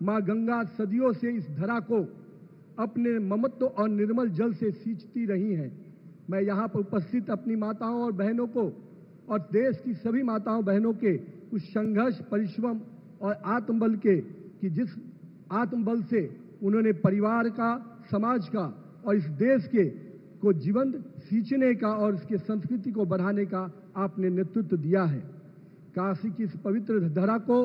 मां गंगा सदियों से इस धरा को अपने ममत्व और निर्मल जल से सींचती रही हैं, मैं यहाँ पर उपस्थित अपनी माताओं और बहनों को और देश की सभी माताओं बहनों के उस संघर्ष, परिश्रम और आत्मबल कि जिस आत्मबल से उन्होंने परिवार का, समाज का और इस देश को जीवंत सींचने का और इसके संस्कृति को बढ़ाने का आपने नेतृत्व दिया है। काशी की इस पवित्र धरा को,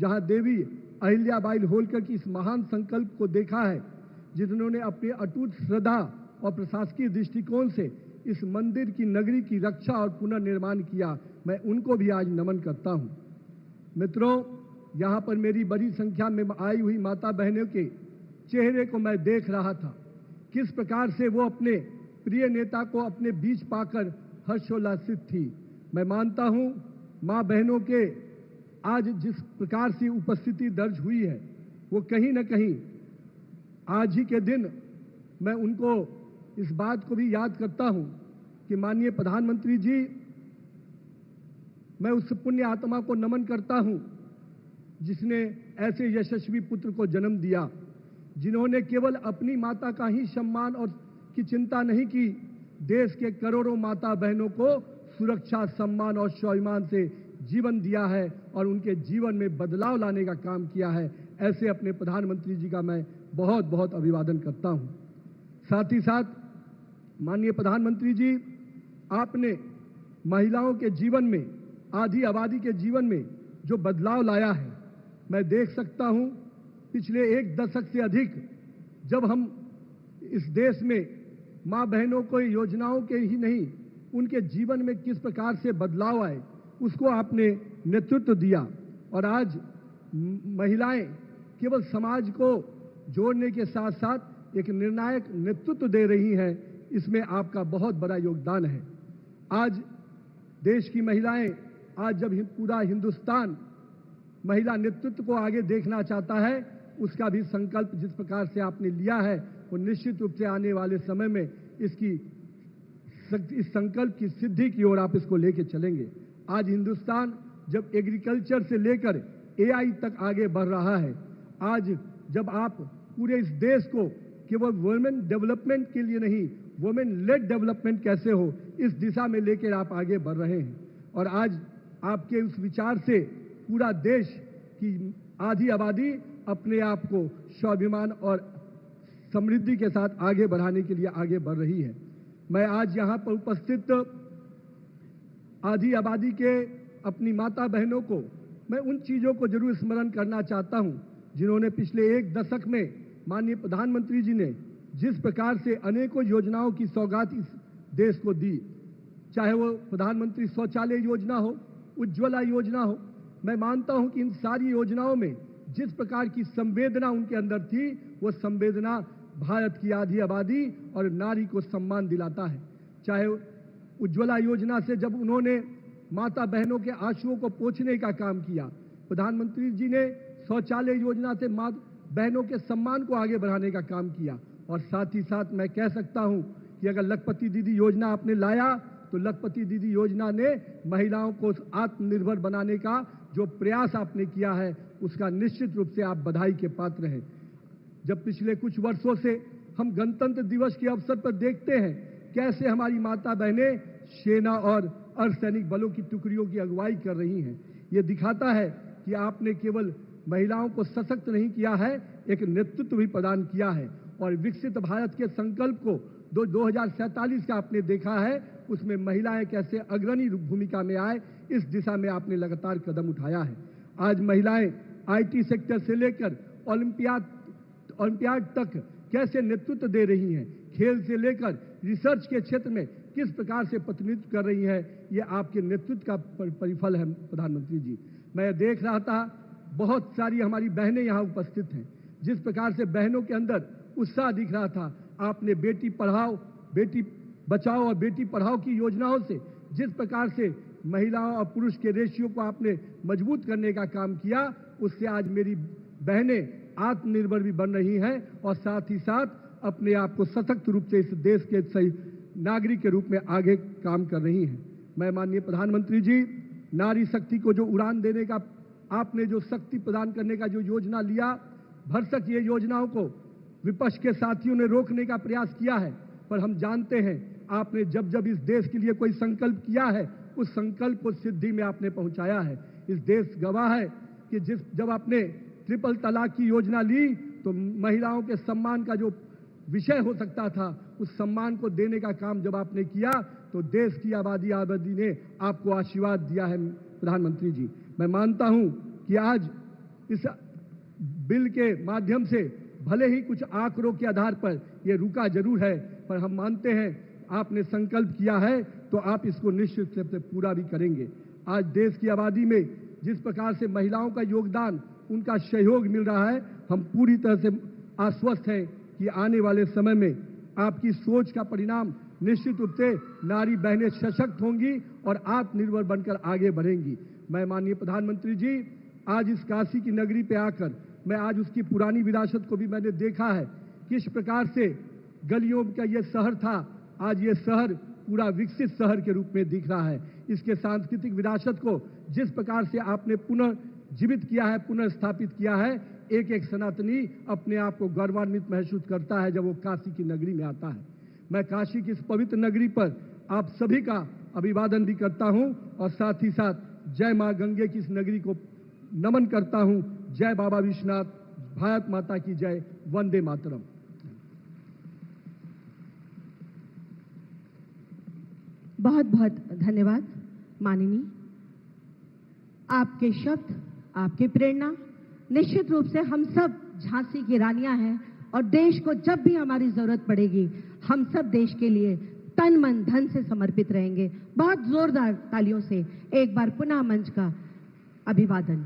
जहां देवी अहिल्याबाई होलकर की इस महान संकल्प को देखा है, जिन्होंने अपनी अटूट श्रद्धा और प्रशासकीय दृष्टिकोण से इस मंदिर की नगरी की रक्षा और पुनर्निर्माण किया, मैं उनको भी आज नमन करता हूं। मित्रों, यहाँ पर मेरी बड़ी संख्या में आई हुई माता बहनों के चेहरे को मैं देख रहा था, किस प्रकार से वो अपने प्रिय नेता को अपने बीच पाकर हर्षोल्लासित थी। मैं मानता हूं माँ बहनों के आज जिस प्रकार से उपस्थिति दर्ज हुई है, वो कहीं न कहीं आज ही के दिन मैं उनको इस बात को भी याद करता हूं कि माननीय प्रधानमंत्री जी, मैं उस पुण्य आत्मा को नमन करता हूं जिसने ऐसे यशस्वी पुत्र को जन्म दिया, जिन्होंने केवल अपनी माता का ही सम्मान और की चिंता नहीं की, देश के करोड़ों माता बहनों को सुरक्षा, सम्मान और स्वाभिमान से जीवन दिया है और उनके जीवन में बदलाव लाने का काम किया है। ऐसे अपने प्रधानमंत्री जी का मैं बहुत बहुत अभिवादन करता हूं। साथ ही साथ माननीय प्रधानमंत्री जी, आपने महिलाओं के जीवन में, आधी आबादी के जीवन में जो बदलाव लाया है, मैं देख सकता हूं पिछले एक दशक से अधिक जब हम इस देश में मां बहनों को योजनाओं के ही नहीं, उनके जीवन में किस प्रकार से बदलाव आए, उसको आपने नेतृत्व दिया और आज महिलाएं केवल समाज को जोड़ने के साथ साथ एक निर्णायक नेतृत्व दे रही हैं। इसमें आपका बहुत बड़ा योगदान है। आज देश की महिलाएं, आज जब पूरा हिंदुस्तान महिला नेतृत्व को आगे देखना चाहता है, उसका भी संकल्प जिस प्रकार से आपने लिया है, वो निश्चित रूप से आने वाले समय में इस संकल्प की सिद्धि की ओर आप इसको लेके चलेंगे। आज हिंदुस्तान जब एग्रीकल्चर से लेकर एआई तक आगे बढ़ रहा है, आज जब आप पूरे इस देश को केवल वुमेन डेवलपमेंट के लिए नहीं, वुमेन लेड डेवलपमेंट कैसे हो, इस दिशा में लेकर आप आगे बढ़ रहे हैं। और आज आपके उस विचार से पूरा देश की आधी आबादी अपने आप को स्वाभिमान और समृद्धि के साथ आगे बढ़ाने के लिए आगे बढ़ रही है। मैं आज यहाँ पर उपस्थित आधी आबादी के अपनी माता बहनों को मैं उन चीज़ों को जरूर स्मरण करना चाहता हूँ जिन्होंने पिछले एक दशक में माननीय प्रधानमंत्री जी ने जिस प्रकार से अनेकों योजनाओं की सौगात इस देश को दी, चाहे वो प्रधानमंत्री शौचालय योजना हो, उज्ज्वला योजना हो। मैं मानता हूं कि इन सारी योजनाओं में जिस प्रकार की संवेदना उनके अंदर थी, वो संवेदना भारत की आधी आबादी और नारी को सम्मान दिलाता है। चाहे उज्ज्वला योजना से जब उन्होंने माता बहनों के आंसुओं को पोंछने का काम किया, प्रधानमंत्री जी ने शौचालय योजना से माँ बहनों के सम्मान को आगे बढ़ाने का काम किया। और साथ ही साथ मैं कह सकता हूं कि अगर लखपति दीदी योजना आपने लाया तो लखपति दीदी योजना ने महिलाओं को आत्मनिर्भर बनाने का जो प्रयास आपने किया है उसका निश्चित रूप से आप बधाई के पात्र हैं। जब पिछले कुछ वर्षों से हम गणतंत्र दिवस के अवसर पर देखते हैं कैसे हमारी माता बहनें सेना और अर्धसैनिक बलों की टुकड़ियों की अगुवाई कर रही हैं, ये दिखाता है कि आपने केवल महिलाओं को सशक्त नहीं किया है, एक नेतृत्व भी प्रदान किया है। और विकसित भारत के संकल्प को 2047 का आपने देखा है, उसमें महिलाएं कैसे अग्रणी भूमिका में आए, इस दिशा में आपने लगातार कदम उठाया है। आज महिलाएं आईटी सेक्टर से लेकर ओलंपियाड तक कैसे नेतृत्व दे रही हैं, खेल से लेकर रिसर्च के क्षेत्र में किस प्रकार से प्रतिनिधित्व कर रही है, ये आपके नेतृत्व का परिफल है प्रधानमंत्री जी। मैं देख रहा था बहुत सारी हमारी बहनें यहाँ उपस्थित हैं, जिस प्रकार से बहनों के अंदर उत्साह दिख रहा था। आपने बेटी पढ़ाओ, बेटी बचाओ और बेटी पढ़ाओ की योजनाओं से जिस प्रकार से महिलाओं और पुरुष के रेशियो को आपने मजबूत करने का काम किया, उससे आज मेरी बहनें आत्मनिर्भर भी बन रही हैं और साथ ही साथ अपने आप को सशक्त रूप से इस देश के सही नागरिक के रूप में आगे काम कर रही हैं। मैं माननीय प्रधानमंत्री जी, नारी शक्ति को जो उड़ान देने का आपने जो शक्ति प्रदान करने का जो योजना लिया, भरसक ये योजनाओं को विपक्ष के साथियों ने रोकने का प्रयास किया है, पर हम जानते हैं आपने जब जब इस देश के लिए कोई संकल्प किया है, उस संकल्प को सिद्धि में आपने पहुंचाया है। इस देश गवाह है कि जब आपने ट्रिपल तलाक की योजना ली तो महिलाओं के सम्मान का जो विषय हो सकता था, उस सम्मान को देने का काम जब आपने किया तो देश की आबादी ने आपको आशीर्वाद दिया है। प्रधानमंत्री जी, मैं मानता हूं कि आज इस बिल के माध्यम से भले ही कुछ आंकड़ों के आधार पर यह रुका जरूर है, पर हम मानते हैं आपने संकल्प किया है तो आप इसको निश्चित रूप से पूरा भी करेंगे। आज देश की आबादी में जिस प्रकार से महिलाओं का योगदान, उनका सहयोग मिल रहा है, हम पूरी तरह से आश्वस्त हैं कि आने वाले समय में आपकी सोच का परिणाम निश्चित रूप से नारी बहनें सशक्त होंगी और आत्मनिर्भर बनकर आगे बढ़ेंगी। मैं माननीय प्रधानमंत्री जी, आज इस काशी की नगरी पे आकर मैं आज उसकी पुरानी विरासत को भी मैंने देखा है, किस प्रकार से गलियों का ये शहर था, आज ये शहर पूरा विकसित शहर के रूप में दिख रहा है। इसके सांस्कृतिक विरासत को जिस प्रकार से आपने पुनर्जीवित किया है, पुनर्स्थापित किया है, एक एक सनातनी अपने आप को गौरवान्वित महसूस करता है जब वो काशी की नगरी में आता है। मैं काशी की इस पवित्र नगरी पर आप सभी का अभिवादन भी करता हूं और साथ ही साथ जय मां गंगे की इस नगरी को नमन करता हूं। जय बाबा विश्वनाथ, भारत माता की जय, वंदे मातरम। बहुत बहुत धन्यवाद माननीय। आपके शब्द, आपकी प्रेरणा निश्चित रूप से हम सब झांसी की रानियां हैं और देश को जब भी हमारी जरूरत पड़ेगी हम सब देश के लिए तन मन धन से समर्पित रहेंगे। बहुत जोरदार तालियों से एक बार पुनः मंच का अभिवादन।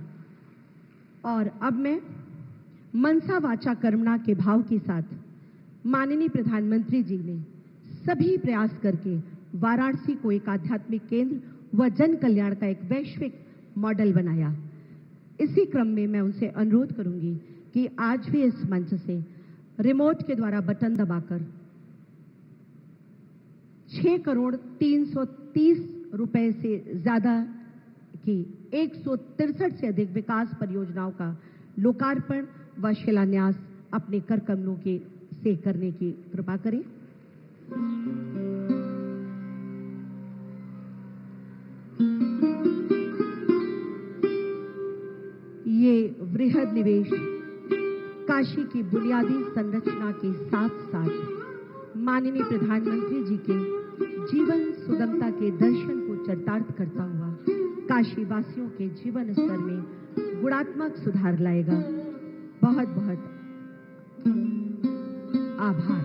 और अब मैं मनसा वाचा कर्मणा के भाव के साथ माननीय प्रधानमंत्री जी ने सभी प्रयास करके वाराणसी को एक आध्यात्मिक केंद्र व जन कल्याण का एक वैश्विक मॉडल बनाया। इसी क्रम में मैं उनसे अनुरोध करूंगी कि आज भी इस मंच से रिमोट के द्वारा बटन दबाकर 6,330 रुपए से ज्यादा की 163 से अधिक विकास परियोजनाओं का लोकार्पण व शिलान्यास अपने कर कमलों से करने की कृपा करें। ये वृहद निवेश काशी की बुनियादी संरचना के साथ साथ माननीय प्रधानमंत्री जी के जीवन सुगमता के दर्शन को चरितार्थ करता हुआ काशी वासियों के जीवन स्तर में गुणात्मक सुधार लाएगा। बहुत बहुत आभार।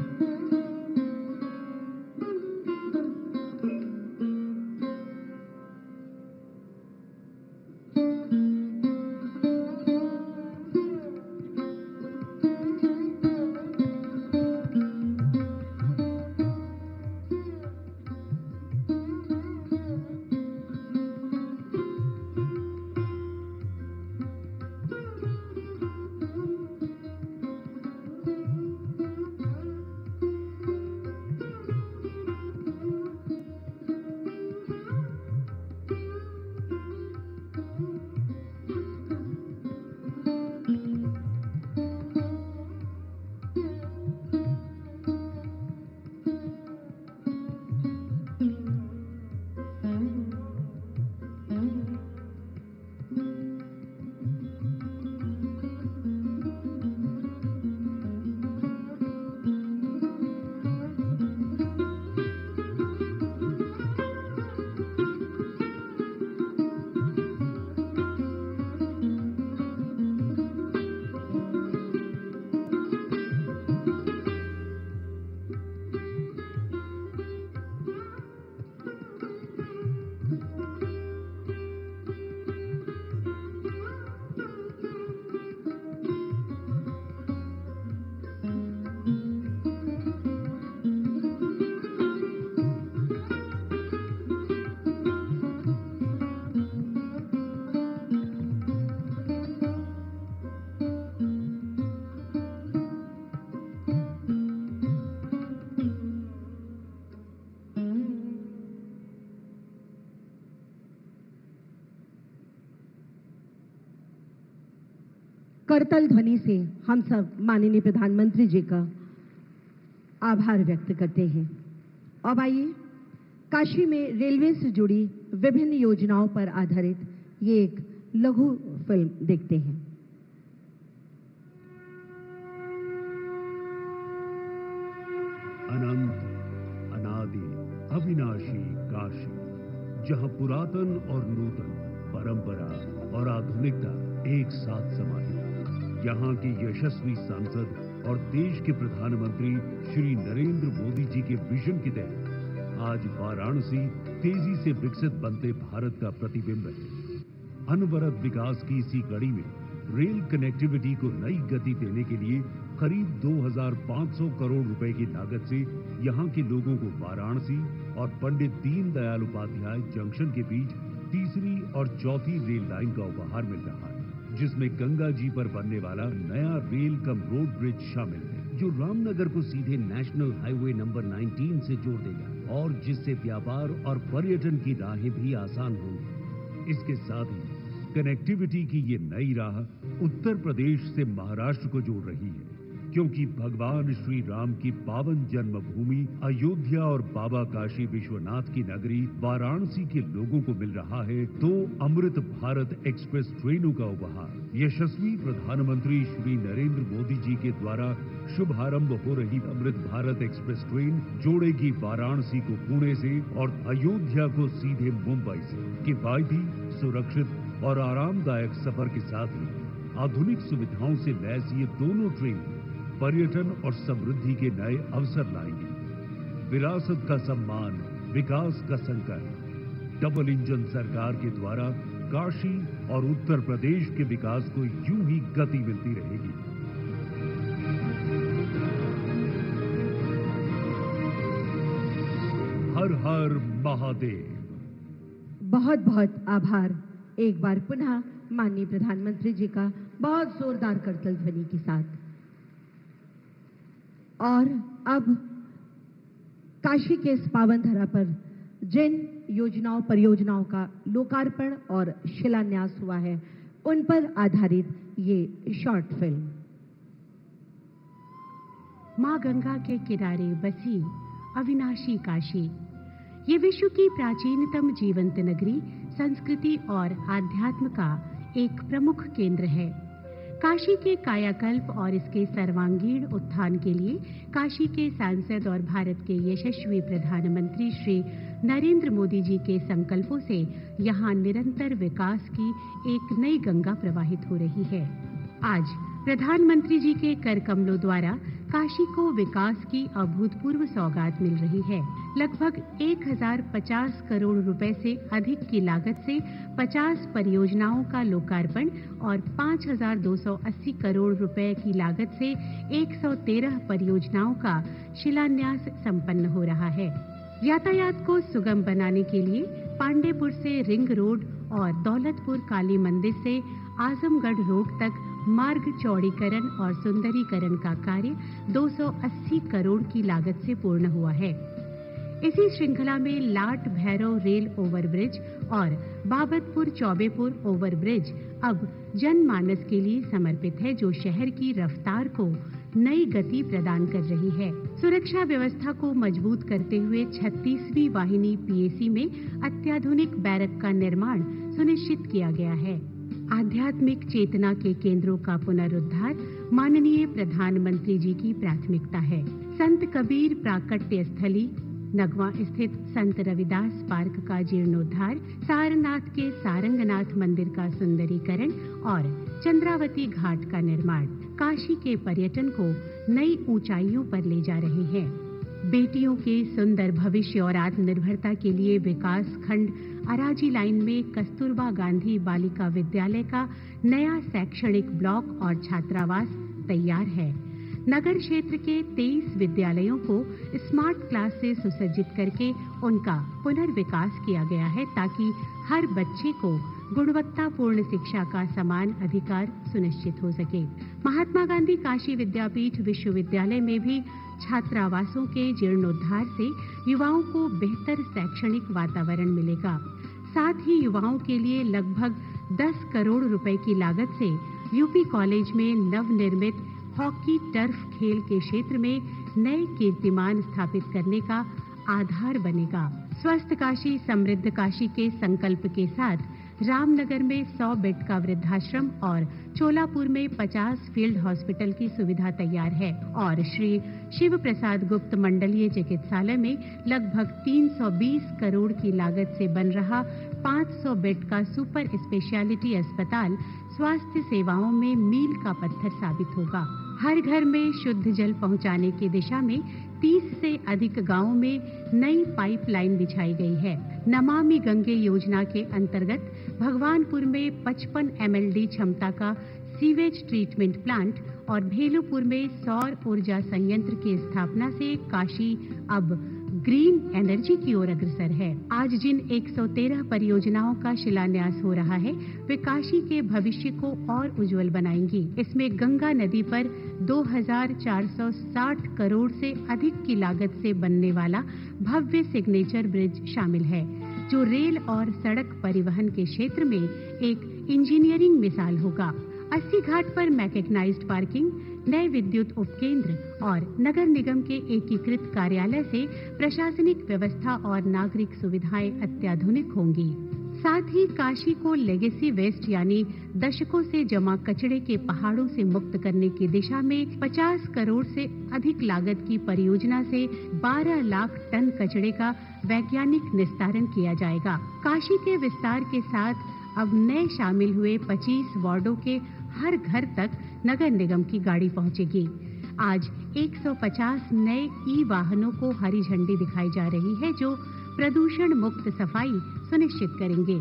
करतल ध्वनि से हम सब माननीय प्रधानमंत्री जी का आभार व्यक्त करते हैं। अब आइए काशी में रेलवे से जुड़ी विभिन्न योजनाओं पर आधारित ये एक लघु फिल्म देखते हैं। अनंत, अनादि, अविनाशी काशी, जहां पुरातन और नूतन, परंपरा और आधुनिकता एक साथ समाहित। यहाँ के यशस्वी सांसद और देश के प्रधानमंत्री श्री नरेंद्र मोदी जी के विजन के तहत आज वाराणसी तेजी से विकसित बनते भारत का प्रतिबिंब है। अनवरत विकास की इसी कड़ी में रेल कनेक्टिविटी को नई गति देने के लिए करीब 2500 करोड़ रुपए की लागत से यहाँ के लोगों को वाराणसी और पंडित दीनदयाल उपाध्याय जंक्शन के बीच तीसरी और चौथी रेल लाइन का उपहार मिल रहा है, जिसमें गंगा जी पर बनने वाला नया रेल कम रोड ब्रिज शामिल है, जो रामनगर को सीधे नेशनल हाईवे नंबर 19 से जोड़ देगा और जिससे व्यापार और पर्यटन की राहें भी आसान होंगी। इसके साथ ही कनेक्टिविटी की ये नई राह उत्तर प्रदेश से महाराष्ट्र को जोड़ रही है, क्योंकि भगवान श्री राम की पावन जन्मभूमि अयोध्या और बाबा काशी विश्वनाथ की नगरी वाराणसी के लोगों को मिल रहा है 2 अमृत भारत एक्सप्रेस ट्रेनों का उपहार। यशस्वी प्रधानमंत्री श्री नरेंद्र मोदी जी के द्वारा शुभारंभ हो रही अमृत भारत एक्सप्रेस ट्रेन जोड़ेगी वाराणसी को पुणे से और अयोध्या को सीधे मुंबई से। किफायती, सुरक्षित और आरामदायक सफर के साथ ही आधुनिक सुविधाओं से लैस ये दोनों ट्रेन पर्यटन और समृद्धि के नए अवसर लाएंगी। विरासत का सम्मान, विकास का संकल्प। डबल इंजन सरकार के द्वारा काशी और उत्तर प्रदेश के विकास को यूं ही गति मिलती रहेगी। हर हर महादेव। बहुत बहुत आभार एक बार पुनः माननीय प्रधानमंत्री जी का बहुत जोरदार करतल ध्वनि के साथ। और अब काशी के इस पावन धरा पर जिन योजनाओं परियोजनाओं का लोकार्पण और शिलान्यास हुआ है उन पर आधारित ये शॉर्ट फिल्म। मां गंगा के किनारे बसी अविनाशी काशी, ये विश्व की प्राचीनतम जीवंत नगरी, संस्कृति और आध्यात्म का एक प्रमुख केंद्र है। काशी के कायाकल्प और इसके सर्वांगीण उत्थान के लिए काशी के सांसद और भारत के यशस्वी प्रधानमंत्री श्री नरेंद्र मोदी जी के संकल्पों से यहाँ निरंतर विकास की एक नई गंगा प्रवाहित हो रही है। आज प्रधानमंत्री जी के कर कमलों द्वारा काशी को विकास की अभूतपूर्व सौगात मिल रही है। लगभग 1050 करोड़ रुपए से अधिक की लागत से 50 परियोजनाओं का लोकार्पण और 5280 करोड़ रुपए की लागत से 113 परियोजनाओं का शिलान्यास संपन्न हो रहा है। यातायात को सुगम बनाने के लिए पांडेपुर से रिंग रोड और दौलतपुर काली मंदिर से आजमगढ़ रोड तक मार्ग चौड़ीकरण और सुंदरीकरण का कार्य 280 करोड़ की लागत से पूर्ण हुआ है। इसी श्रृंखला में लाट भैरव रेल ओवरब्रिज और बाबतपुर चौबेपुर ओवरब्रिज अब जनमानस के लिए समर्पित है, जो शहर की रफ्तार को नई गति प्रदान कर रही है। सुरक्षा व्यवस्था को मजबूत करते हुए 36वीं वाहिनी पीएसी में अत्याधुनिक बैरक का निर्माण सुनिश्चित किया गया है। आध्यात्मिक चेतना के केंद्रों का पुनरुद्धार माननीय प्रधानमंत्री जी की प्राथमिकता है। संत कबीर प्राकट्य स्थली, नगवा स्थित संत रविदास पार्क का जीर्णोद्धार, सारनाथ के सारंगनाथ मंदिर का सुंदरीकरण और चंद्रावती घाट का निर्माण काशी के पर्यटन को नई ऊंचाइयों पर ले जा रहे हैं। बेटियों के सुंदर भविष्य और आत्मनिर्भरता के लिए विकास खंड अराजी लाइन में कस्तूरबा गांधी बालिका विद्यालय का नया शैक्षणिक ब्लॉक और छात्रावास तैयार है। नगर क्षेत्र के 23 विद्यालयों को स्मार्ट क्लास से सुसज्जित करके उनका पुनर्विकास किया गया है, ताकि हर बच्चे को गुणवत्तापूर्ण शिक्षा का समान अधिकार सुनिश्चित हो सके। महात्मा गांधी काशी विद्यापीठ विश्वविद्यालय में भी छात्रावासों के जीर्णोद्धार से युवाओं को बेहतर शैक्षणिक वातावरण मिलेगा। साथ ही युवाओं के लिए लगभग 10 करोड़ रुपए की लागत से यूपी कॉलेज में नवनिर्मित हॉकी टर्फ खेल के क्षेत्र में नए कीर्तिमान स्थापित करने का आधार बनेगा। स्वस्थ काशी समृद्ध काशी के संकल्प के साथ रामनगर में 100 बेड का वृद्धाश्रम और चोलापुर में 50 फील्ड हॉस्पिटल की सुविधा तैयार है और श्री शिव प्रसाद गुप्त मंडलीय चिकित्सालय में लगभग 320 करोड़ की लागत से बन रहा 500 बेड का सुपर स्पेशलिटी अस्पताल स्वास्थ्य सेवाओं में मील का पत्थर साबित होगा। हर घर में शुद्ध जल पहुंचाने की दिशा में 30 से अधिक गांवों में नई पाइपलाइन बिछाई गई है। नमामि गंगे योजना के अंतर्गत भगवानपुर में 55 MLD क्षमता का सीवेज ट्रीटमेंट प्लांट और भेलुपुर में सौर ऊर्जा संयंत्र की स्थापना से काशी अब ग्रीन एनर्जी की ओर अग्रसर है। आज जिन 113 परियोजनाओं का शिलान्यास हो रहा है वे काशी के भविष्य को और उज्जवल बनाएंगी। इसमें गंगा नदी पर 2460 करोड़ से अधिक की लागत से बनने वाला भव्य सिग्नेचर ब्रिज शामिल है, जो रेल और सड़क परिवहन के क्षेत्र में एक इंजीनियरिंग मिसाल होगा। 80 घाट पर मैकेनाइज्ड पार्किंग, नए विद्युत उपकेंद्र और नगर निगम के एकीकृत कार्यालय से प्रशासनिक व्यवस्था और नागरिक सुविधाएं अत्याधुनिक होंगी। साथ ही काशी को लेगेसी वेस्ट यानी दशकों से जमा कचरे के पहाड़ों से मुक्त करने की दिशा में 50 करोड़ से अधिक लागत की परियोजना से 12 लाख टन कचरे का वैज्ञानिक निस्तारण किया जाएगा। काशी के विस्तार के साथ अब नए शामिल हुए 25 वार्डों के हर घर तक नगर निगम की गाड़ी पहुंचेगी। आज 150 नए ई-वाहनों को हरी झंडी दिखाई जा रही है, जो प्रदूषण मुक्त सफाई सुनिश्चित करेंगे।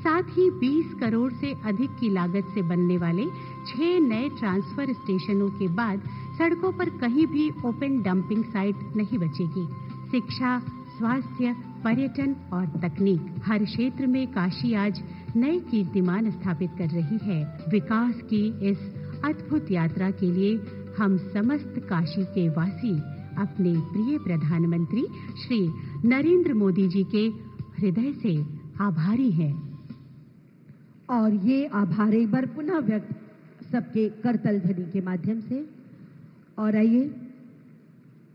साथ ही 20 करोड़ से अधिक की लागत से बनने वाले 6 नए ट्रांसफर स्टेशनों के बाद सड़कों पर कहीं भी ओपन डंपिंग साइट नहीं बचेगी। शिक्षा, स्वास्थ्य, पर्यटन और तकनीक, हर क्षेत्र में काशी आज नए कीर्तिमान स्थापित कर रही है। विकास की इस अद्भुत यात्रा के लिए हम समस्त काशी के वासी अपने प्रिय प्रधानमंत्री श्री नरेंद्र मोदी जी के हृदय से आभारी हैं। और ये आभार एक बार पुनः व्यक्त सबके करतल ध्वनि के माध्यम से। और आइए,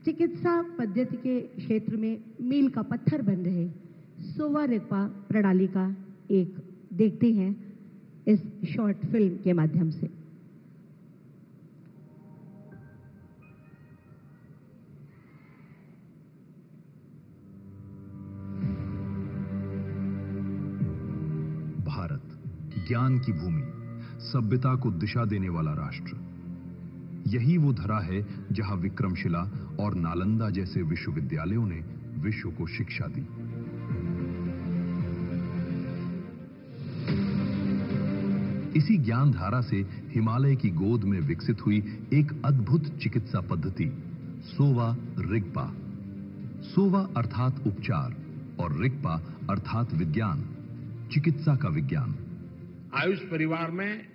चिकित्सा पद्धति के क्षेत्र में मील का पत्थर बन रहे सोवा रिगपा प्रणाली का एक देखते हैं इस शॉर्ट फिल्म के माध्यम से। भारत ज्ञान की भूमि, सभ्यता को दिशा देने वाला राष्ट्र। यही वो धरा है जहां विक्रमशिला और नालंदा जैसे विश्वविद्यालयों ने विश्व को शिक्षा दी। इसी ज्ञान धारा से हिमालय की गोद में विकसित हुई एक अद्भुत चिकित्सा पद्धति सोवा रिगपा। सोवा अर्थात उपचार और रिगपा अर्थात विज्ञान, चिकित्सा का विज्ञान। आयुष परिवार में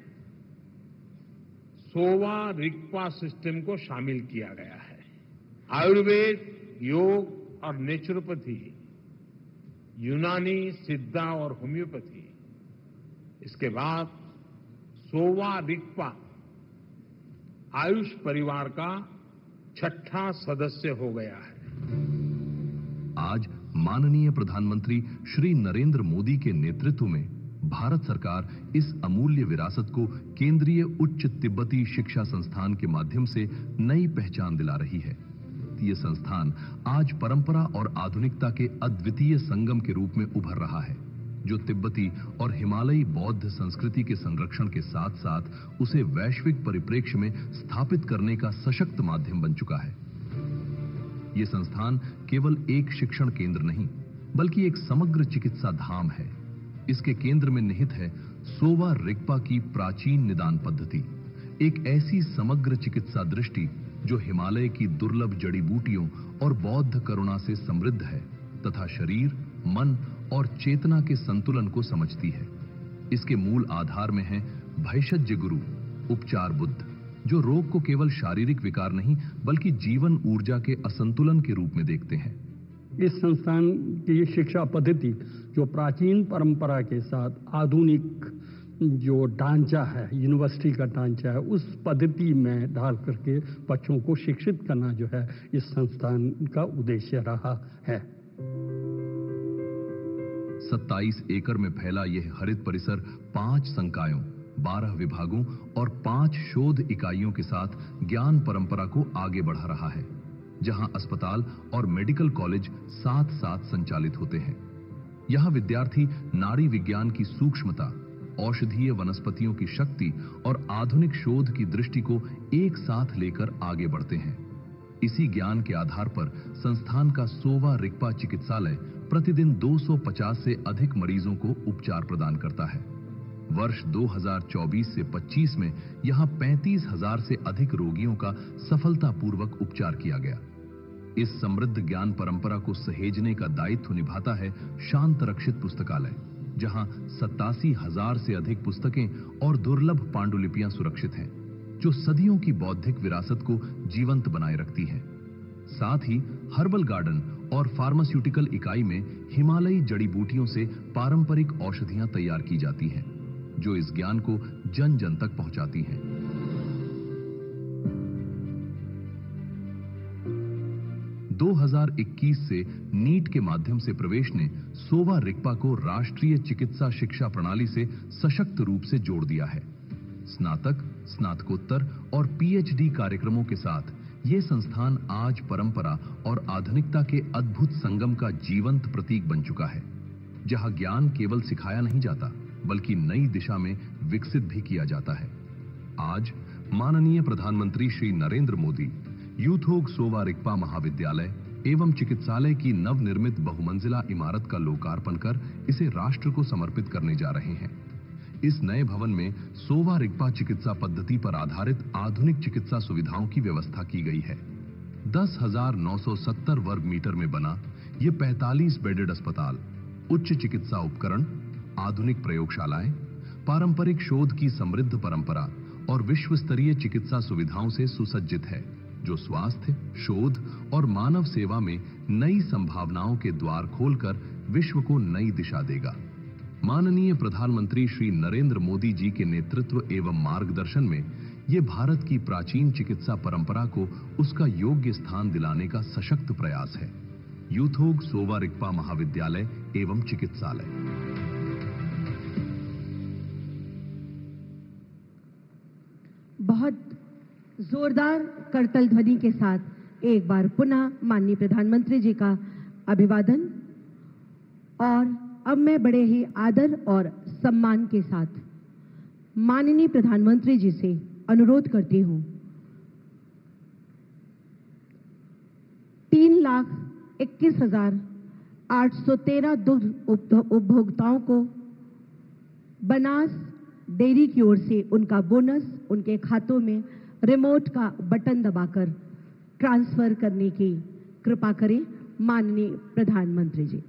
सोवा रिगपा सिस्टम को शामिल किया गया है। आयुर्वेद, योग और नेचुरोपैथी, यूनानी, सिद्धा और होम्योपैथी, इसके बाद सोवा रिगपा आयुष परिवार का 6ठा सदस्य हो गया है। आज माननीय प्रधानमंत्री श्री नरेंद्र मोदी के नेतृत्व में भारत सरकार इस अमूल्य विरासत को केंद्रीय उच्च तिब्बती शिक्षा संस्थान के माध्यम से नई पहचान दिला रही है। ये संस्थान आज परंपरा और आधुनिकता के अद्वितीय संगम के रूप में उभर रहा है, जो तिब्बती और हिमालयी बौद्ध संस्कृति के संरक्षण के साथ साथ उसे वैश्विक परिप्रेक्ष्य में स्थापित करने का सशक्त माध्यम बन चुका है। ये संस्थान केवल एक शिक्षण केंद्र नहीं, बल्कि एक समग्र चिकित्सा धाम है। इसके केंद्र में निहित है सोवा रिगपा की प्राचीन निदान पद्धति, एक ऐसी समग्र चिकित्सा दृष्टि जो हिमालय की दुर्लभ जड़ी बूटियों और बौद्ध करुणा से समृद्ध है तथा शरीर, मन और चेतना के संतुलन को समझती है। इसके मूल आधार में है भैषज्य गुरु, उपचार बुद्ध, जो रोग को केवल शारीरिक विकार नहीं बल्कि जीवन ऊर्जा के असंतुलन के रूप में देखते हैं। इस संस्थान की शिक्षा पद्धति जो प्राचीन परंपरा के साथ आधुनिक जो ढांचा है, यूनिवर्सिटी का ढांचा है, उस पद्धति में डाल करके बच्चों को शिक्षित करना जो है इस संस्थान का उद्देश्य रहा है। 27 एकड़ में फैला यह हरित परिसर 5 संकायों, 12 विभागों और 5 शोध इकाइयों के साथ ज्ञान परंपरा को आगे बढ़ा रहा है, जहां अस्पताल और मेडिकल कॉलेज साथ-साथ संचालित होते हैं। यहां विद्यार्थी नाड़ी विज्ञान की सूक्ष्मता, औषधीय वनस्पतियों की शक्ति और आधुनिक शोध की दृष्टि को एक साथ लेकर आगे बढ़ते हैं। इसी ज्ञान के आधार पर संस्थान का सोवा रिगपा चिकित्सालय प्रतिदिन 250 से अधिक मरीजों को उपचार प्रदान करता है। वर्ष 2024 से 25 में यहां 35,000 से अधिक रोगियों का सफलतापूर्वक उपचार किया गया। इस समृद्ध ज्ञान परंपरा को सहेजने का दायित्व निभाता है शांत रक्षित पुस्तकालय, जहां 87,000 से अधिक पुस्तकें और दुर्लभ पांडुलिपियां सुरक्षित हैं, जो सदियों की बौद्धिक विरासत को जीवंत बनाए रखती हैं। साथ ही हर्बल गार्डन और फार्मास्यूटिकल इकाई में हिमालयी जड़ी बूटियों से पारंपरिक औषधियां तैयार की जाती हैं, जो इस ज्ञान को जन जन तक पहुंचाती हैं। – 2021 से नीट के माध्यम से प्रवेश ने सोवा रिगपा को राष्ट्रीय चिकित्सा शिक्षा प्रणाली से सशक्त रूप से जोड़ दिया है। स्नातक, स्नातकोत्तर और पीएचडी कार्यक्रमों के साथ ये संस्थान आज परंपरा और आधुनिकता के अद्भुत संगम का जीवंत प्रतीक बन चुका है, जहां ज्ञान केवल सिखाया नहीं जाता, बल्कि नई दिशा में विकसित भी किया जाता है। आज माननीय प्रधानमंत्री श्री नरेंद्र मोदी यूथोग सोवा रिगपा महाविद्यालय एवं चिकित्सालय की नवनिर्मित बहुमंजिला इमारत का लोकार्पण कर इसे राष्ट्र को समर्पित करने जा रहे हैं। इस नए भवन में सोवा रिगपा चिकित्सा पद्धति पर आधारित आधुनिक चिकित्सा सुविधाओं की व्यवस्था की गई है। 10,970 वर्ग मीटर में बना ये 45 बेडेड अस्पताल उच्च चिकित्सा उपकरण, आधुनिक प्रयोगशालाएं, पारंपरिक शोध की समृद्ध परंपरा और विश्व स्तरीय चिकित्सा सुविधाओं से सुसज्जित है, जो स्वास्थ्य, शोध और मानव सेवा में नई संभावनाओं के द्वार खोलकर विश्व को नई दिशा देगा। माननीय प्रधानमंत्री श्री नरेंद्र मोदी जी के नेतृत्व एवं मार्गदर्शन में ये भारत की प्राचीन चिकित्सा परंपरा को उसका योग्य स्थान दिलाने का सशक्त प्रयास है। यूथोग सोवा रिगपा महाविद्यालय एवं चिकित्सालय। बहुत जोरदार करतल ध्वनि के साथ एक बार पुनः माननीय प्रधानमंत्री जी का अभिवादन। और अब मैं बड़े ही आदर और सम्मान के साथ माननीय प्रधानमंत्री जी से अनुरोध करती हूं 3,21,813 दुग्ध उपभोक्ताओं को बनास डेयरी की ओर से उनका बोनस उनके खातों में रिमोट का बटन दबाकर ट्रांसफर करने की कृपा करें माननीय प्रधानमंत्री जी।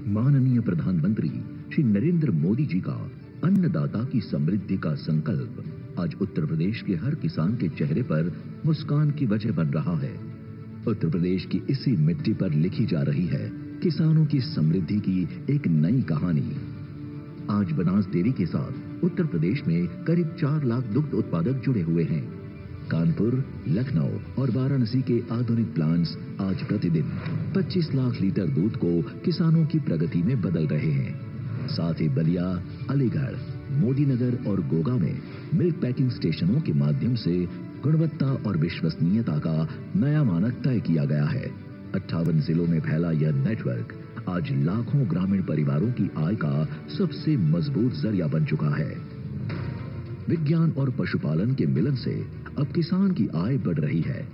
माननीय प्रधानमंत्री श्री नरेंद्र मोदी जी का अन्नदाता की समृद्धि का संकल्प आज उत्तर प्रदेश के हर किसान के चेहरे पर मुस्कान की वजह बन रहा है। उत्तर प्रदेश की इसी मिट्टी पर लिखी जा रही है किसानों की समृद्धि की एक नई कहानी। आज बनास डेयरी के साथ उत्तर प्रदेश में करीब 4 लाख दुग्ध उत्पादक जुड़े हुए हैं। कानपुर, लखनऊ और वाराणसी के आधुनिक प्लांट्स आज प्रतिदिन 25 लाख लीटर दूध को किसानों की प्रगति में बदल रहे हैं। साथ ही बलिया, अलीगढ़, मोदीनगर और गोगा में मिल्क पैकिंग स्टेशनों के माध्यम से गुणवत्ता और विश्वसनीयता का नया मानक तय किया गया है। 58 जिलों में फैला यह नेटवर्क आज लाखों ग्रामीण परिवारों की आय का सबसे मजबूत जरिया बन चुका है। विज्ञान और पशुपालन के मिलन से अब किसान की आय बढ़ रही है।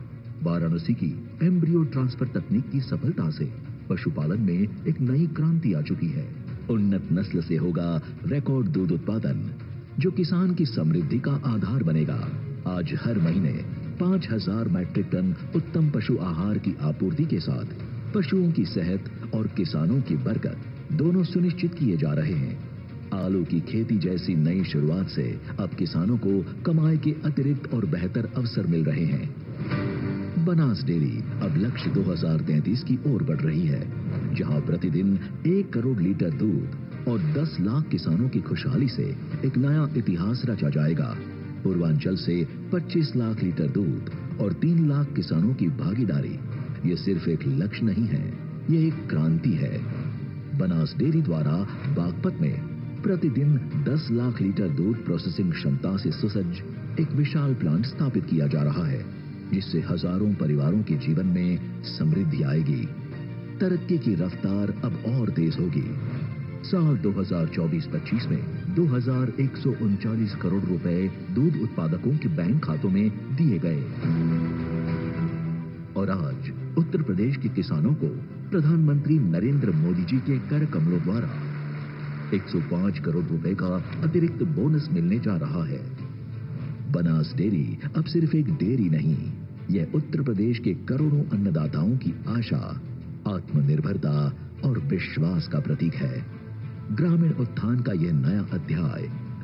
वाराणसी की एम्ब्रियो ट्रांसफर तकनीक की सफलता से पशुपालन में एक नई क्रांति आ चुकी है। उन्नत नस्ल से होगा रिकॉर्ड दूध उत्पादन, जो किसान की समृद्धि का आधार बनेगा। आज हर महीने 5,000 मैट्रिक टन उत्तम पशु आहार की आपूर्ति के साथ पशुओं की सेहत और किसानों की बरकत दोनों सुनिश्चित किए जा रहे हैं। आलू की खेती जैसी नई शुरुआत से अब किसानों को कमाई के अतिरिक्त और बेहतर अवसर मिल रहे हैं। बनास डेयरी अब लक्ष्य 2033 की ओर बढ़ रही है, जहां प्रतिदिन 1 करोड़ लीटर दूध और 10 लाख किसानों की खुशहाली से एक नया इतिहास रचा जाएगा। पूर्वांचल से 25 लाख लीटर दूध और 3 लाख किसानों की भागीदारी ये सिर्फ एक लक्ष्य नहीं है, ये एक क्रांति है। बनास डेयरी द्वारा बागपत में प्रतिदिन 10 लाख लीटर दूध प्रोसेसिंग क्षमता से सुसज्ज एक विशाल प्लांट स्थापित किया जा रहा है, जिससे हजारों परिवारों के जीवन में समृद्धि आएगी। तरक्की की रफ्तार अब और तेज होगी। साल 2024-25 में 2139 करोड़ रुपए दूध उत्पादकों के बैंक खातों में दिए गए और आज उत्तर प्रदेश के किसानों को प्रधानमंत्री नरेंद्र मोदी जी के कर कमलों द्वारा 105 करोड़ रुपए का अतिरिक्त बोनस मिलने जा रहा है। बनास डेयरी अब सिर्फ एक डेयरी नहीं, यह उत्तर प्रदेश के करोड़ों अन्नदाताओं की आशा, आत्मनिर्भरता और विश्वास का प्रतीक है। ग्रामीण उत्थान का यह नया अध्याय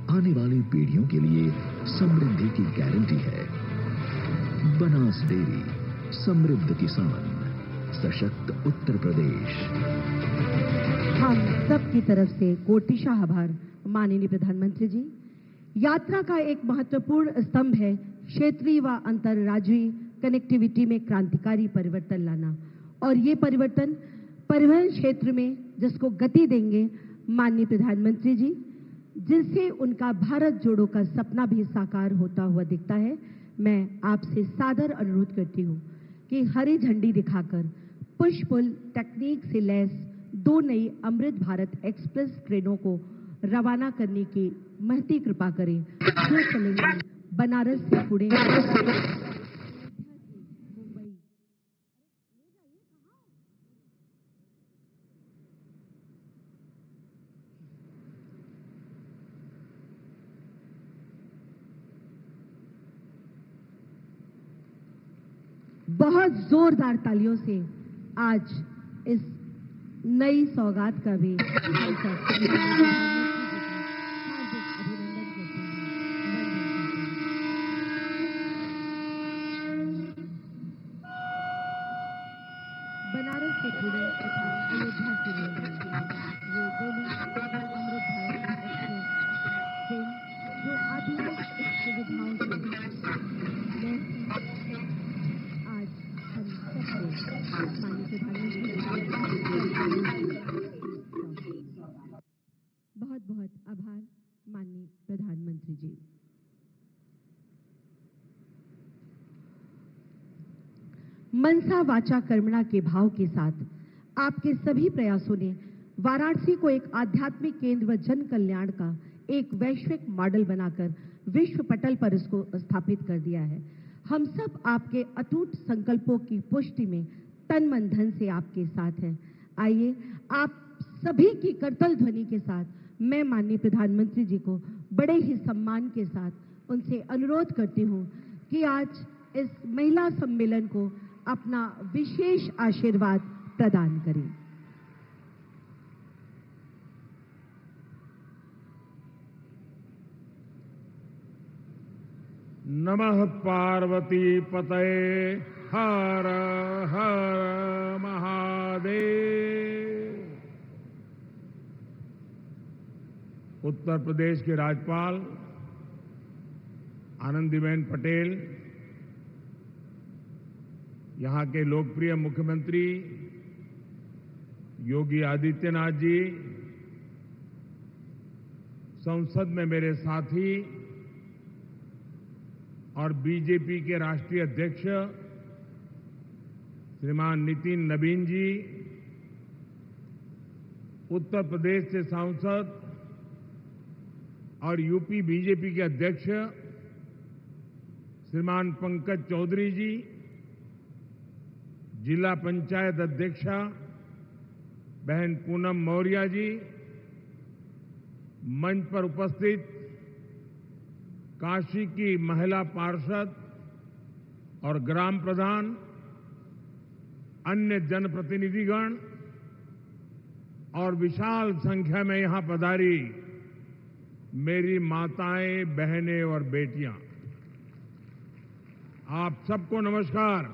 आने वाली पीढ़ियों के लिए समृद्धि की गारंटी है। बनास डेयरी, समृद्ध किसान, सशक्त उत्तर प्रदेश। हम सबकी तरफ से कोटिशाह आभार माननीय प्रधानमंत्री जी। यात्रा का एक महत्वपूर्ण स्तंभ है क्षेत्रीय व अंतर्राज्यीय कनेक्टिविटी में क्रांतिकारी परिवर्तन लाना, और ये परिवर्तन परिवहन क्षेत्र में जिसको गति देंगे माननीय प्रधानमंत्री जी, जिनसे उनका भारत जोड़ो का सपना भी साकार होता हुआ दिखता है। मैं आपसे सादर अनुरोध करती हूँ कि हरी झंडी दिखाकर पुश पुल टेक्निक से लैस 2 नई अमृत भारत एक्सप्रेस ट्रेनों को रवाना करने की महती कृपा करें, जो चलेंगे बनारस से पुणे, बहुत जोरदार तालियों से आज इस नई सौगात का भी बनारस से पुणे तथा अयोध्या से ये दोनों अमृत भारत एक्सप्रेस ट्रेन जो आधुनिक सुविधाओं से आज हम सबको माननीय बहुत बहुत आभार माननीय प्रधानमंत्री जी। मनसा वाचा कर्मणा के भाव के साथ आपके सभी प्रयासों ने वाराणसी को एक आध्यात्मिक केंद्र व जन कल्याण का एक वैश्विक मॉडल बनाकर विश्व पटल पर इसको स्थापित कर दिया है। हम सब आपके अटूट संकल्पों की पुष्टि में तन मन धन से आपके साथ हैं। आइए आप सभी की करतल ध्वनि के साथ मैं माननीय प्रधानमंत्री जी को बड़े ही सम्मान के साथ उनसे अनुरोध करती हूँ कि आज इस महिला सम्मेलन को अपना विशेष आशीर्वाद प्रदान करें। नमः पार्वती पतये हर हर महादेव। उत्तर प्रदेश के राज्यपाल आनंदीबेन पटेल, यहाँ के लोकप्रिय मुख्यमंत्री योगी आदित्यनाथ जी, संसद में मेरे साथी और बीजेपी के राष्ट्रीय अध्यक्ष श्रीमान नितिन नवीन जी, उत्तर प्रदेश से सांसद और यूपी बीजेपी के अध्यक्ष श्रीमान पंकज चौधरी जी, जिला पंचायत अध्यक्षा बहन पूनम मौर्य जी, मंच पर उपस्थित काशी की महिला पार्षद और ग्राम प्रधान, अन्य जनप्रतिनिधिगण और विशाल संख्या में यहां पधारी मेरी माताएं, बहनें और बेटियां, आप सबको नमस्कार।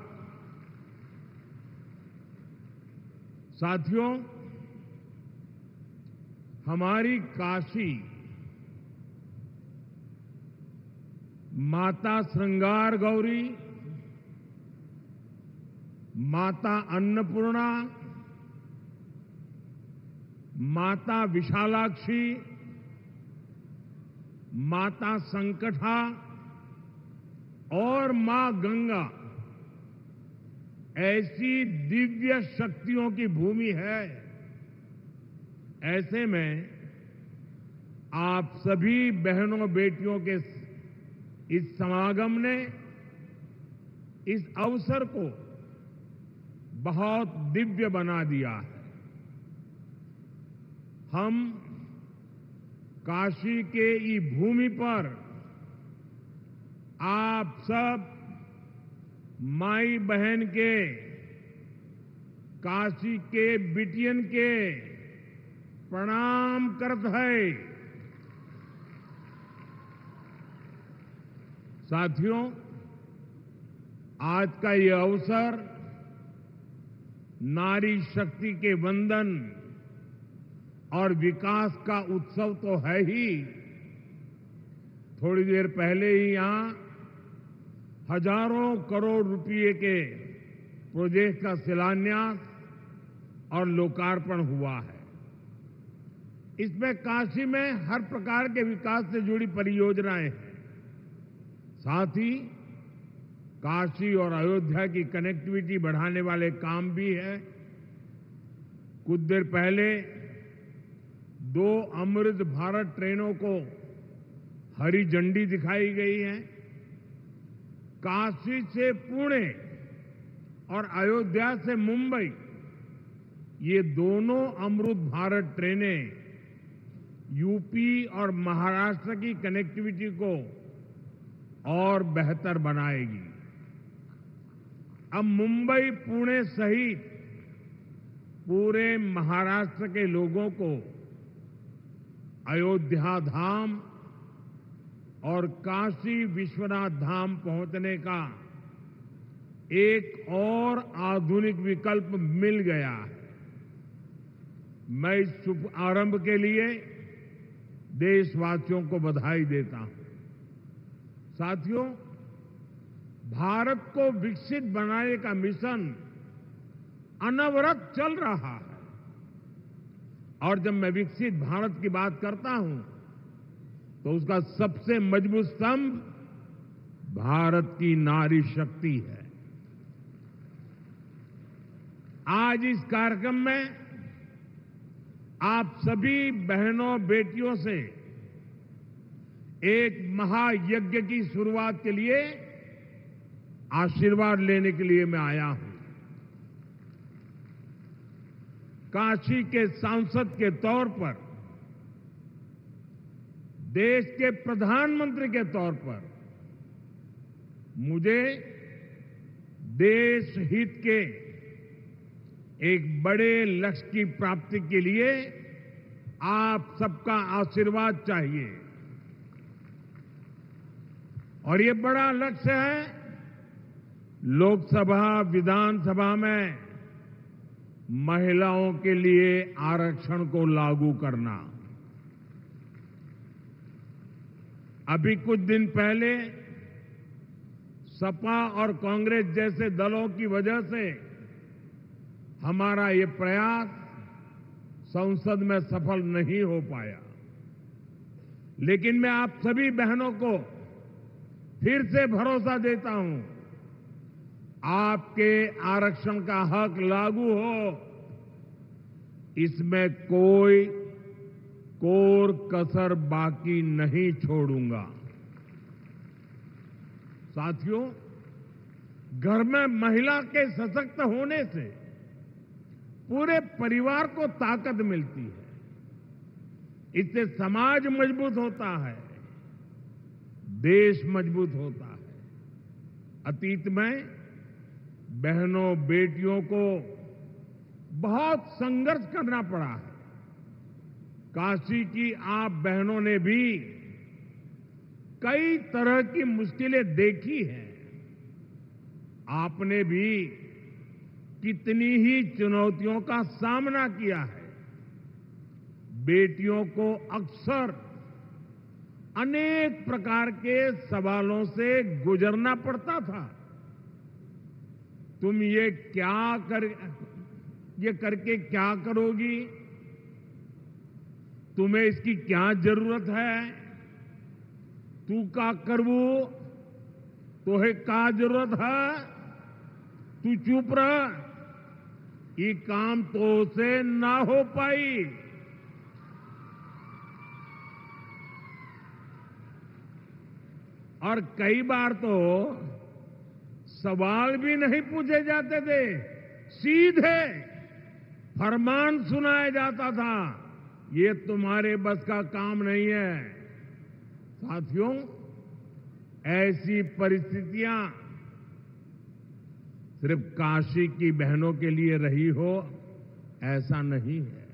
साथियों, हमारी काशी माता श्रृंगार गौरी, माता अन्नपूर्णा, माता विशालाक्षी, माता संकटा और मां गंगा ऐसी दिव्य शक्तियों की भूमि है। ऐसे में आप सभी बहनों बेटियों के इस समागम ने इस अवसर को बहुत दिव्य बना दिया है। हम काशी के ई भूमि पर आप सब माई बहन के, काशी के बिटियन के प्रणाम करत है। साथियों, आज का ये अवसर नारी शक्ति के वंदन और विकास का उत्सव तो है ही। थोड़ी देर पहले ही यहां हजारों करोड़ रुपए के प्रोजेक्ट का शिलान्यास और लोकार्पण हुआ है। इसमें काशी में हर प्रकार के विकास से जुड़ी परियोजनाएं हैं। साथ ही काशी और अयोध्या की कनेक्टिविटी बढ़ाने वाले काम भी है। कुछ देर पहले 2 अमृत भारत ट्रेनों को हरी झंडी दिखाई गई है। काशी से पुणे और अयोध्या से मुंबई, ये दोनों अमृत भारत ट्रेनें यूपी और महाराष्ट्र की कनेक्टिविटी को और बेहतर बनाएगी। अब मुंबई, पुणे सहित पूरे महाराष्ट्र के लोगों को अयोध्या धाम और काशी विश्वनाथ धाम पहुंचने का एक और आधुनिक विकल्प मिल गया है। मैं इस शुभ आरंभ के लिए देशवासियों को बधाई देता हूं। साथियों, भारत को विकसित बनाने का मिशन अनवरत चल रहा है। और जब मैं विकसित भारत की बात करता हूं तो उसका सबसे मजबूत स्तंभ भारत की नारी शक्ति है। आज इस कार्यक्रम में आप सभी बहनों बेटियों से एक महायज्ञ की शुरुआत के लिए आशीर्वाद लेने के लिए मैं आया हूं। काशी के सांसद के तौर पर, देश के प्रधानमंत्री के तौर पर मुझे देश हित के एक बड़े लक्ष्य की प्राप्ति के लिए आप सबका आशीर्वाद चाहिए। और ये बड़ा लक्ष्य है लोकसभा, विधानसभा में महिलाओं के लिए आरक्षण को लागू करना। अभी कुछ दिन पहले सपा और कांग्रेस जैसे दलों की वजह से हमारा ये प्रयास संसद में सफल नहीं हो पाया। लेकिन मैं आप सभी बहनों को फिर से भरोसा देता हूं, आपके आरक्षण का हक लागू हो, इसमें कोई कोर कसर बाकी नहीं छोड़ूंगा। साथियों, घर में महिला के सशक्त होने से पूरे परिवार को ताकत मिलती है। इससे समाज मजबूत होता है, देश मजबूत होता है। अतीत में बहनों बेटियों को बहुत संघर्ष करना पड़ा है। काशी की आप बहनों ने भी कई तरह की मुश्किलें देखी हैं। आपने भी कितनी ही चुनौतियों का सामना किया है। बेटियों को अक्सर अनेक प्रकार के सवालों से गुजरना पड़ता था। तुम ये करके क्या करोगी? तुम्हें इसकी क्या जरूरत है? तू का करवू? तोहे का जरूरत है? तू चुप रह, ये काम तो से ना हो पाई। और कई बार तो सवाल भी नहीं पूछे जाते थे, सीधे फरमान सुनाया जाता था, ये तुम्हारे बस का काम नहीं है। साथियों, ऐसी परिस्थितियां सिर्फ काशी की बहनों के लिए रही हो ऐसा नहीं है।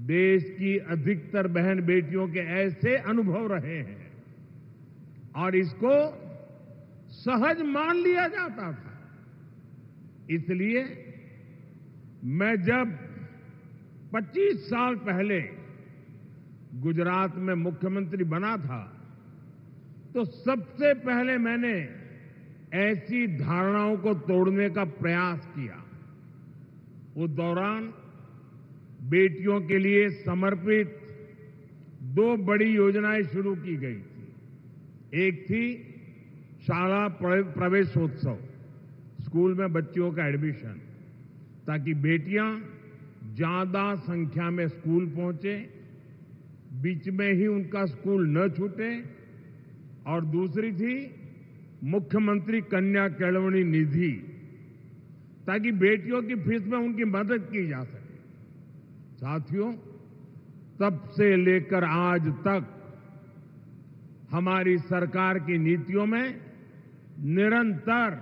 देश की अधिकतर बहन बेटियों के ऐसे अनुभव रहे हैं और इसको सहज मान लिया जाता था। इसलिए मैं जब 25 साल पहले गुजरात में मुख्यमंत्री बना था तो सबसे पहले मैंने ऐसी धारणाओं को तोड़ने का प्रयास किया। उस दौरान बेटियों के लिए समर्पित 2 बड़ी योजनाएं शुरू की गई थी। एक थी शाला प्रवेशोत्सव, स्कूल में बच्चियों का एडमिशन, ताकि बेटियां ज्यादा संख्या में स्कूल पहुंचे, बीच में ही उनका स्कूल न छूटे। और दूसरी थी मुख्यमंत्री कन्या केळवणी निधि, ताकि बेटियों की फीस में उनकी मदद की जा सके। साथियों, तब से लेकर आज तक हमारी सरकार की नीतियों में निरंतर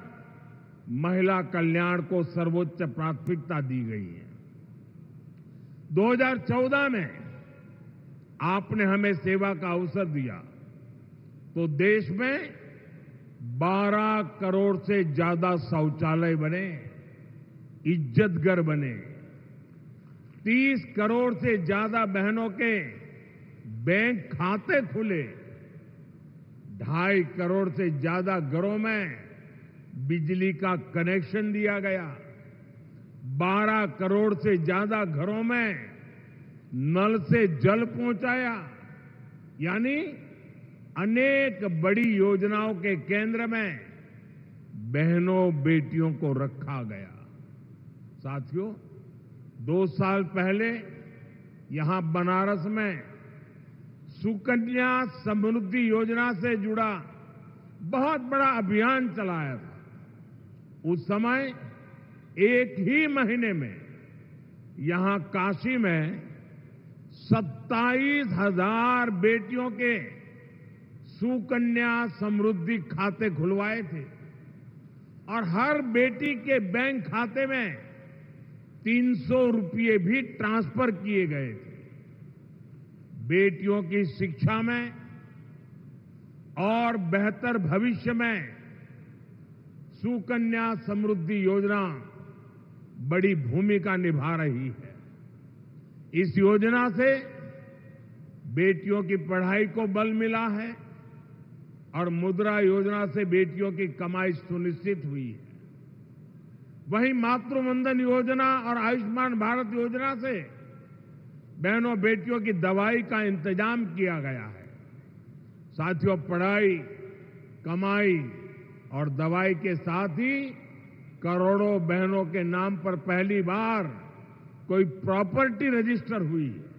महिला कल्याण को सर्वोच्च प्राथमिकता दी गई है। 2014 में आपने हमें सेवा का अवसर दिया तो देश में 12 करोड़ से ज्यादा शौचालय बने, इज्जतघर बने, 30 करोड़ से ज्यादा बहनों के बैंक खाते खुले, 2.5 करोड़ से ज्यादा घरों में बिजली का कनेक्शन दिया गया, 12 करोड़ से ज्यादा घरों में नल से जल पहुंचाया। यानी अनेक बड़ी योजनाओं के केंद्र में बहनों बेटियों को रखा गया। साथियों, 2 साल पहले यहां बनारस में सुकन्या समृद्धि योजना से जुड़ा बहुत बड़ा अभियान चलाया था। उस समय एक ही महीने में यहां काशी में 27,000 बेटियों के सुकन्या समृद्धि खाते खुलवाए थे और हर बेटी के बैंक खाते में 300 रुपये भी ट्रांसफर किए गए थे। बेटियों की शिक्षा में और बेहतर भविष्य में सुकन्या समृद्धि योजना बड़ी भूमिका निभा रही है। इस योजना से बेटियों की पढ़ाई को बल मिला है और मुद्रा योजना से बेटियों की कमाई सुनिश्चित हुई है। वहीं मातृवंदन योजना और आयुष्मान भारत योजना से बहनों बेटियों की दवाई का इंतजाम किया गया है। साथियों, पढ़ाई, कमाई और दवाई के साथ ही करोड़ों बहनों के नाम पर पहली बार कोई प्रॉपर्टी रजिस्टर हुई है।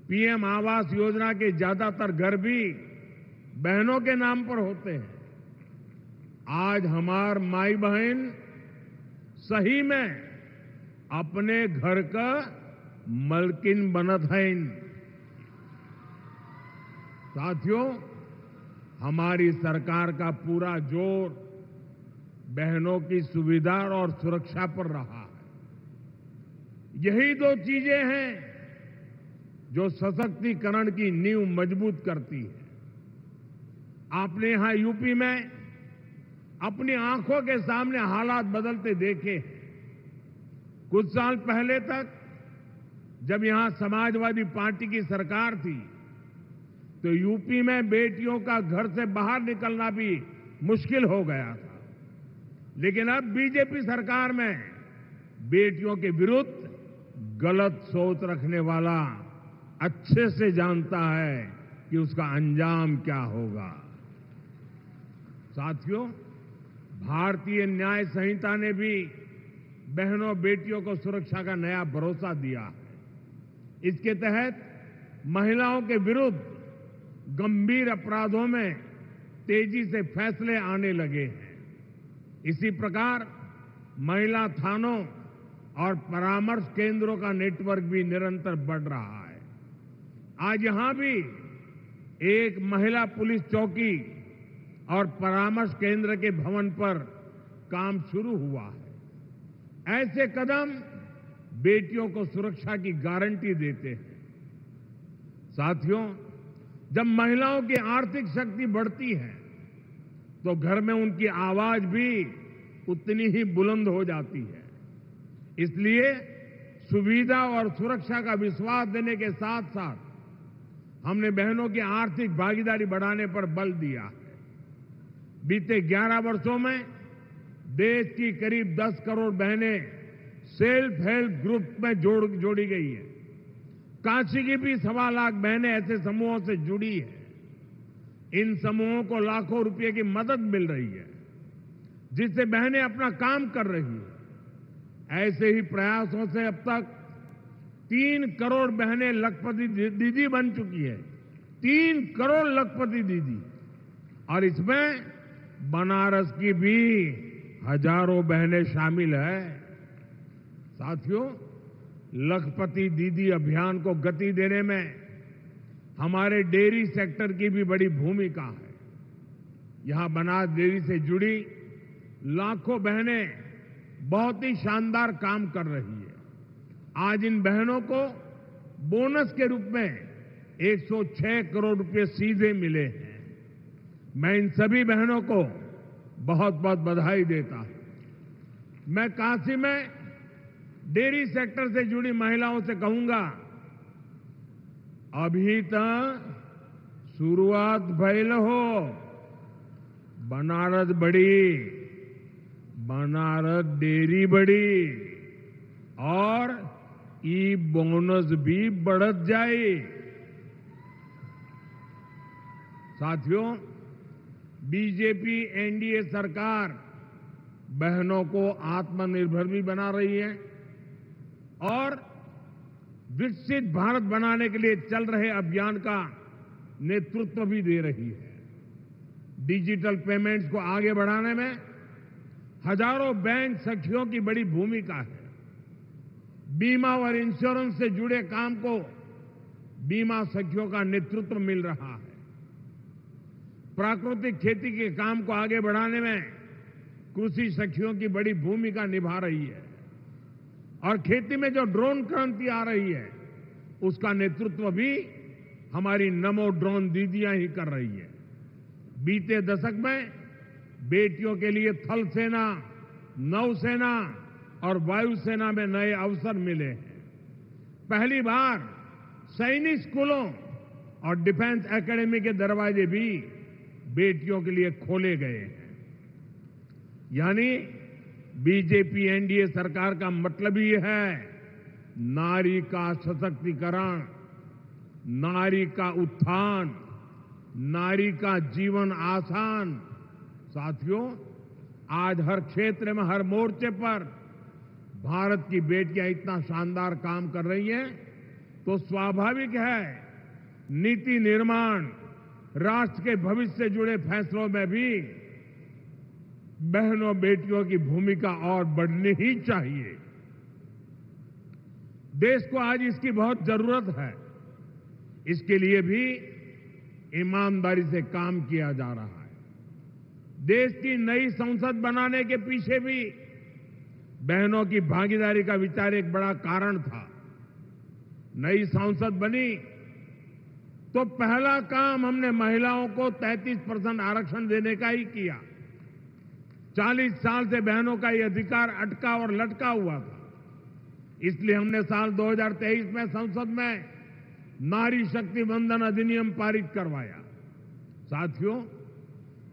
पीएम आवास योजना के ज्यादातर घर भी बहनों के नाम पर होते हैं। आज हमार माई बहन सही में अपने घर का मलकिन बनत है। साथियों, हमारी सरकार का पूरा जोर बहनों की सुविधा और सुरक्षा पर रहा है। यही 2 चीजें हैं जो सशक्तिकरण की नींव मजबूत करती है। आपने यहां यूपी में अपनी आंखों के सामने हालात बदलते देखे। कुछ साल पहले तक जब यहां समाजवादी पार्टी की सरकार थी तो यूपी में बेटियों का घर से बाहर निकलना भी मुश्किल हो गया था। लेकिन अब बीजेपी सरकार में बेटियों के विरुद्ध गलत सोच रखने वाला अच्छे से जानता है कि उसका अंजाम क्या होगा। साथियों, भारतीय न्याय संहिता ने भी बहनों बेटियों को सुरक्षा का नया भरोसा दिया है। इसके तहत महिलाओं के विरुद्ध गंभीर अपराधों में तेजी से फैसले आने लगे हैं। इसी प्रकार महिला थानों और परामर्श केंद्रों का नेटवर्क भी निरंतर बढ़ रहा है। आज यहां भी एक महिला पुलिस चौकी और परामर्श केंद्र के भवन पर काम शुरू हुआ है। ऐसे कदम बेटियों को सुरक्षा की गारंटी देते हैं। साथियों, जब महिलाओं की आर्थिक शक्ति बढ़ती है तो घर में उनकी आवाज भी उतनी ही बुलंद हो जाती है। इसलिए सुविधा और सुरक्षा का विश्वास देने के साथ साथ हमने बहनों की आर्थिक भागीदारी बढ़ाने पर बल दिया है। बीते 11 वर्षों में देश की करीब 10 करोड़ बहनें सेल्फ हेल्प ग्रुप में जोड़ी गई है। काशी की भी 1.25 लाख बहनें ऐसे समूहों से जुड़ी है। इन समूहों को लाखों रुपए की मदद मिल रही है, जिससे बहनें अपना काम कर रही है। ऐसे ही प्रयासों से अब तक 3 करोड़ बहनें लखपति दीदी बन चुकी है। 3 करोड़ लखपति दीदी, और इसमें बनारस की भी हजारों बहनें शामिल है। साथियों, लखपति दीदी अभियान को गति देने में हमारे डेयरी सेक्टर की भी बड़ी भूमिका है। यहां बनास डेयरी से जुड़ी लाखों बहनें बहुत ही शानदार काम कर रही है। आज इन बहनों को बोनस के रूप में 106 करोड़ रुपए सीधे मिले हैं। मैं इन सभी बहनों को बहुत बहुत बधाई देता हूं। मैं काशी में डेयरी सेक्टर से जुड़ी महिलाओं से कहूंगा, अभी तक शुरुआत भइल हो। बनारस बड़ी, बनारस डेयरी बड़ी, और ई बोनस भी बढ़त जाए। साथियों, बीजेपी एनडीए सरकार बहनों को आत्मनिर्भर भी बना रही है और विकसित भारत बनाने के लिए चल रहे अभियान का नेतृत्व भी दे रही है। डिजिटल पेमेंट्स को आगे बढ़ाने में हजारों बैंक सखियों की बड़ी भूमिका है। बीमा और इंश्योरेंस से जुड़े काम को बीमा सखियों का नेतृत्व मिल रहा है। प्राकृतिक खेती के काम को आगे बढ़ाने में कृषि सखियों की बड़ी भूमिका निभा रही है। और खेती में जो ड्रोन क्रांति आ रही है, उसका नेतृत्व भी हमारी नमो ड्रोन दीदियां ही कर रही है। बीते दशक में बेटियों के लिए थल सेना, नौसेना और वायुसेना में नए अवसर मिले हैं। पहली बार सैनिक स्कूलों और डिफेंस एकेडमी के दरवाजे भी बेटियों के लिए खोले गए हैं। यानी बीजेपी एनडीए सरकार का मतलब ही है नारी का सशक्तिकरण, नारी का उत्थान, नारी का जीवन आसान। साथियों, आज हर क्षेत्र में, हर मोर्चे पर भारत की बेटियां इतना शानदार काम कर रही हैं, तो स्वाभाविक है नीति निर्माण, राष्ट्र के भविष्य से जुड़े फैसलों में भी बहनों बेटियों की भूमिका और बढ़नी ही चाहिए। देश को आज इसकी बहुत जरूरत है। इसके लिए भी ईमानदारी से काम किया जा रहा है। देश की नई संसद बनाने के पीछे भी बहनों की भागीदारी का विचार एक बड़ा कारण था। नई सांसद बनी तो पहला काम हमने महिलाओं को 33% आरक्षण देने का ही किया। 40 साल से बहनों का ये अधिकार अटका और लटका हुआ था। इसलिए हमने साल 2023 में संसद में नारी शक्ति वंदन अधिनियम पारित करवाया। साथियों,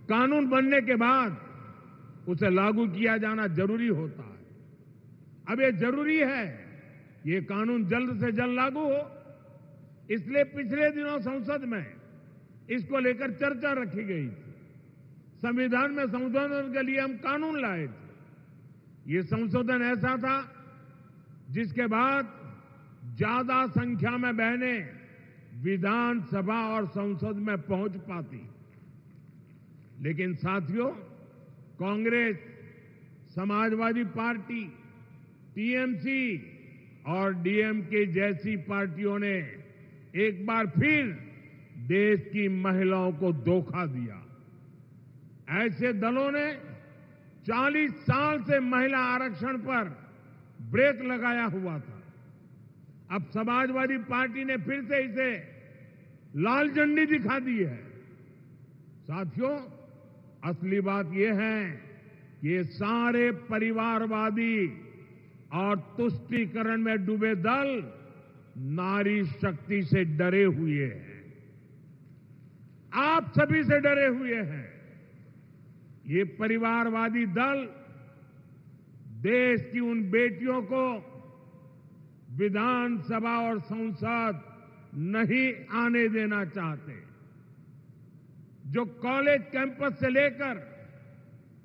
कानून बनने के बाद उसे लागू किया जाना जरूरी होता है। अब ये जरूरी है ये कानून जल्द से जल्द लागू हो, इसलिए पिछले दिनों संसद में इसको लेकर चर्चा रखी गई थी। संविधान में संशोधन के लिए हम कानून लाए थे। ये संशोधन ऐसा था जिसके बाद ज्यादा संख्या में बहनें विधानसभा और संसद में पहुंच पाती। लेकिन साथियों, कांग्रेस, समाजवादी पार्टी, टीएमसी और डीएमके जैसी पार्टियों ने एक बार फिर देश की महिलाओं को धोखा दिया। ऐसे दलों ने 40 साल से महिला आरक्षण पर ब्रेक लगाया हुआ था। अब समाजवादी पार्टी ने फिर से इसे लाल झंडी दिखा दी है। साथियों, असली बात यह है कि ये सारे परिवारवादी और तुष्टीकरण में डूबे दल नारी शक्ति से डरे हुए हैं। आप सभी से डरे हुए हैं। ये परिवारवादी दल देश की उन बेटियों को विधानसभा और संसद नहीं आने देना चाहते, जो कॉलेज कैंपस से लेकर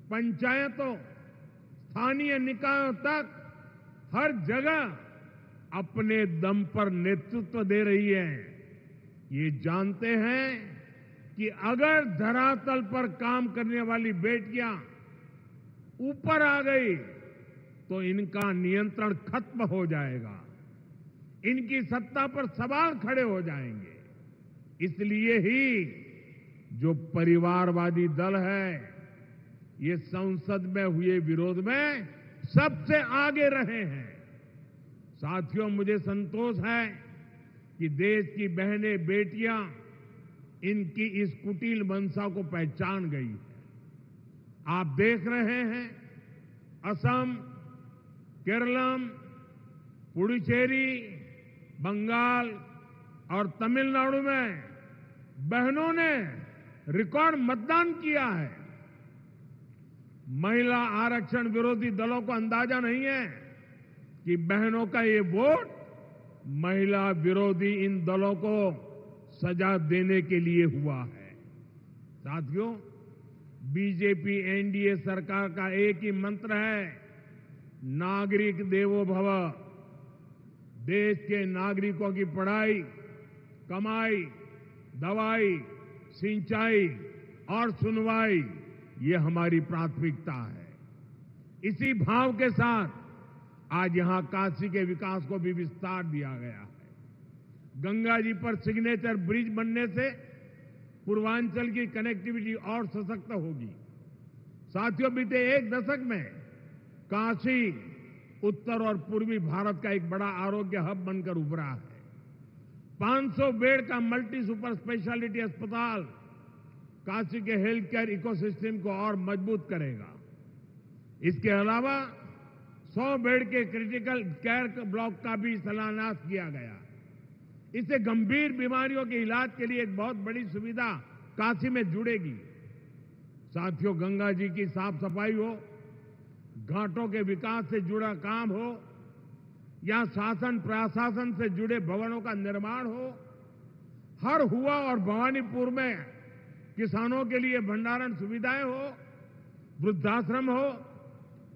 पंचायतों, स्थानीय निकायों तक हर जगह अपने दम पर नेतृत्व दे रही है। ये जानते हैं कि अगर धरातल पर काम करने वाली बेटियां ऊपर आ गई तो इनका नियंत्रण खत्म हो जाएगा, इनकी सत्ता पर सवाल खड़े हो जाएंगे। इसलिए ही जो परिवारवादी दल है ये संसद में हुए विरोध में सबसे आगे रहे हैं। साथियों, मुझे संतोष है कि देश की बहनें, बेटियां इनकी इस कुटिल मंशा को पहचान गई है। आप देख रहे हैं असम, केरलम, पुडुचेरी, बंगाल और तमिलनाडु में बहनों ने रिकॉर्ड मतदान किया है। महिला आरक्षण विरोधी दलों को अंदाजा नहीं है कि बहनों का ये वोट महिला विरोधी इन दलों को सजा देने के लिए हुआ है। साथियों, बीजेपी एनडीए सरकार का एक ही मंत्र है, नागरिक देवो भव। देश के नागरिकों की पढ़ाई, कमाई, दवाई, सिंचाई और सुनवाई ये हमारी प्राथमिकता है। इसी भाव के साथ आज यहां काशी के विकास को भी विस्तार दिया गया है। गंगा जी पर सिग्नेचर ब्रिज बनने से पूर्वांचल की कनेक्टिविटी और सशक्त होगी। साथियों, बीते एक दशक में काशी उत्तर और पूर्वी भारत का एक बड़ा आरोग्य हब बनकर उभरा है। 500 बेड का मल्टी सुपर स्पेशलिटी अस्पताल काशी के हेल्थ केयर इकोसिस्टम को और मजबूत करेगा। इसके अलावा 100 बेड के क्रिटिकल केयर ब्लॉक का भी शिलान्यास किया गया। इससे गंभीर बीमारियों के इलाज के लिए एक बहुत बड़ी सुविधा काशी में जुड़ेगी। साथियों, गंगा जी की साफ सफाई हो, घाटों के विकास से जुड़ा काम हो या शासन प्रशासन से जुड़े भवनों का निर्माण हो, हर हुआ और भवानीपुर में किसानों के लिए भंडारण सुविधाएं हो, वृद्धाश्रम हो,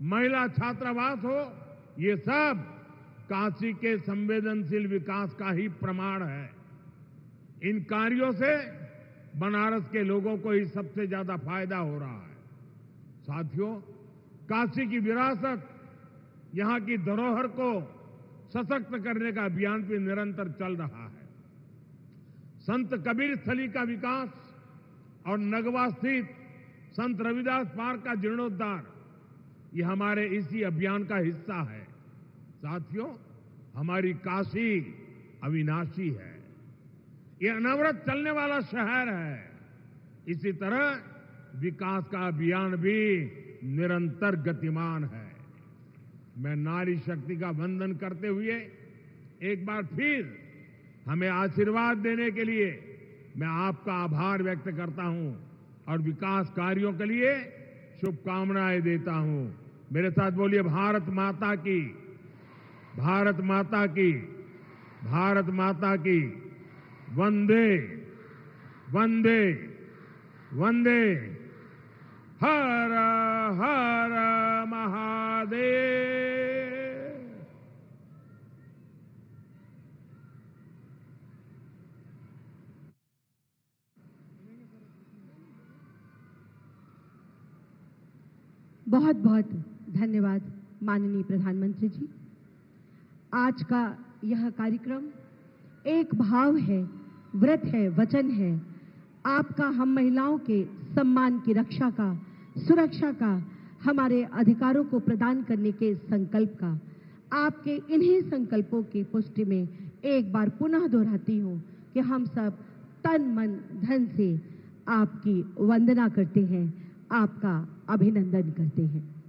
महिला छात्रावास हो, ये सब काशी के संवेदनशील विकास का ही प्रमाण है। इन कार्यों से बनारस के लोगों को ही सबसे ज्यादा फायदा हो रहा है। साथियों, काशी की विरासत, यहां की धरोहर को सशक्त करने का अभियान भी निरंतर चल रहा है। संत कबीर स्थली का विकास और नगवा स्थित संत रविदास पार्क का जीर्णोद्धार ये हमारे इसी अभियान का हिस्सा है। साथियों, हमारी काशी अविनाशी है। ये अनवरत चलने वाला शहर है। इसी तरह विकास का अभियान भी निरंतर गतिमान है। मैं नारी शक्ति का वंदन करते हुए एक बार फिर हमें आशीर्वाद देने के लिए मैं आपका आभार व्यक्त करता हूं और विकास कार्यों के लिए शुभकामनाएं देता हूं। मेरे साथ बोलिए भारत माता की, भारत माता की, भारत माता की। वंदे वंदे वंदे। हर हर महादेव। बहुत बहुत धन्यवाद माननीय प्रधानमंत्री जी। आज का यह कार्यक्रम एक भाव है, व्रत है, वचन है, आपका हम महिलाओं के सम्मान की रक्षा का, सुरक्षा का, हमारे अधिकारों को प्रदान करने के संकल्प का। आपके इन्हीं संकल्पों की पुष्टि में एक बार पुनः दोहराती हूँ कि हम सब तन मन धन से आपकी वंदना करते हैं, आपका अभिनंदन करते हैं।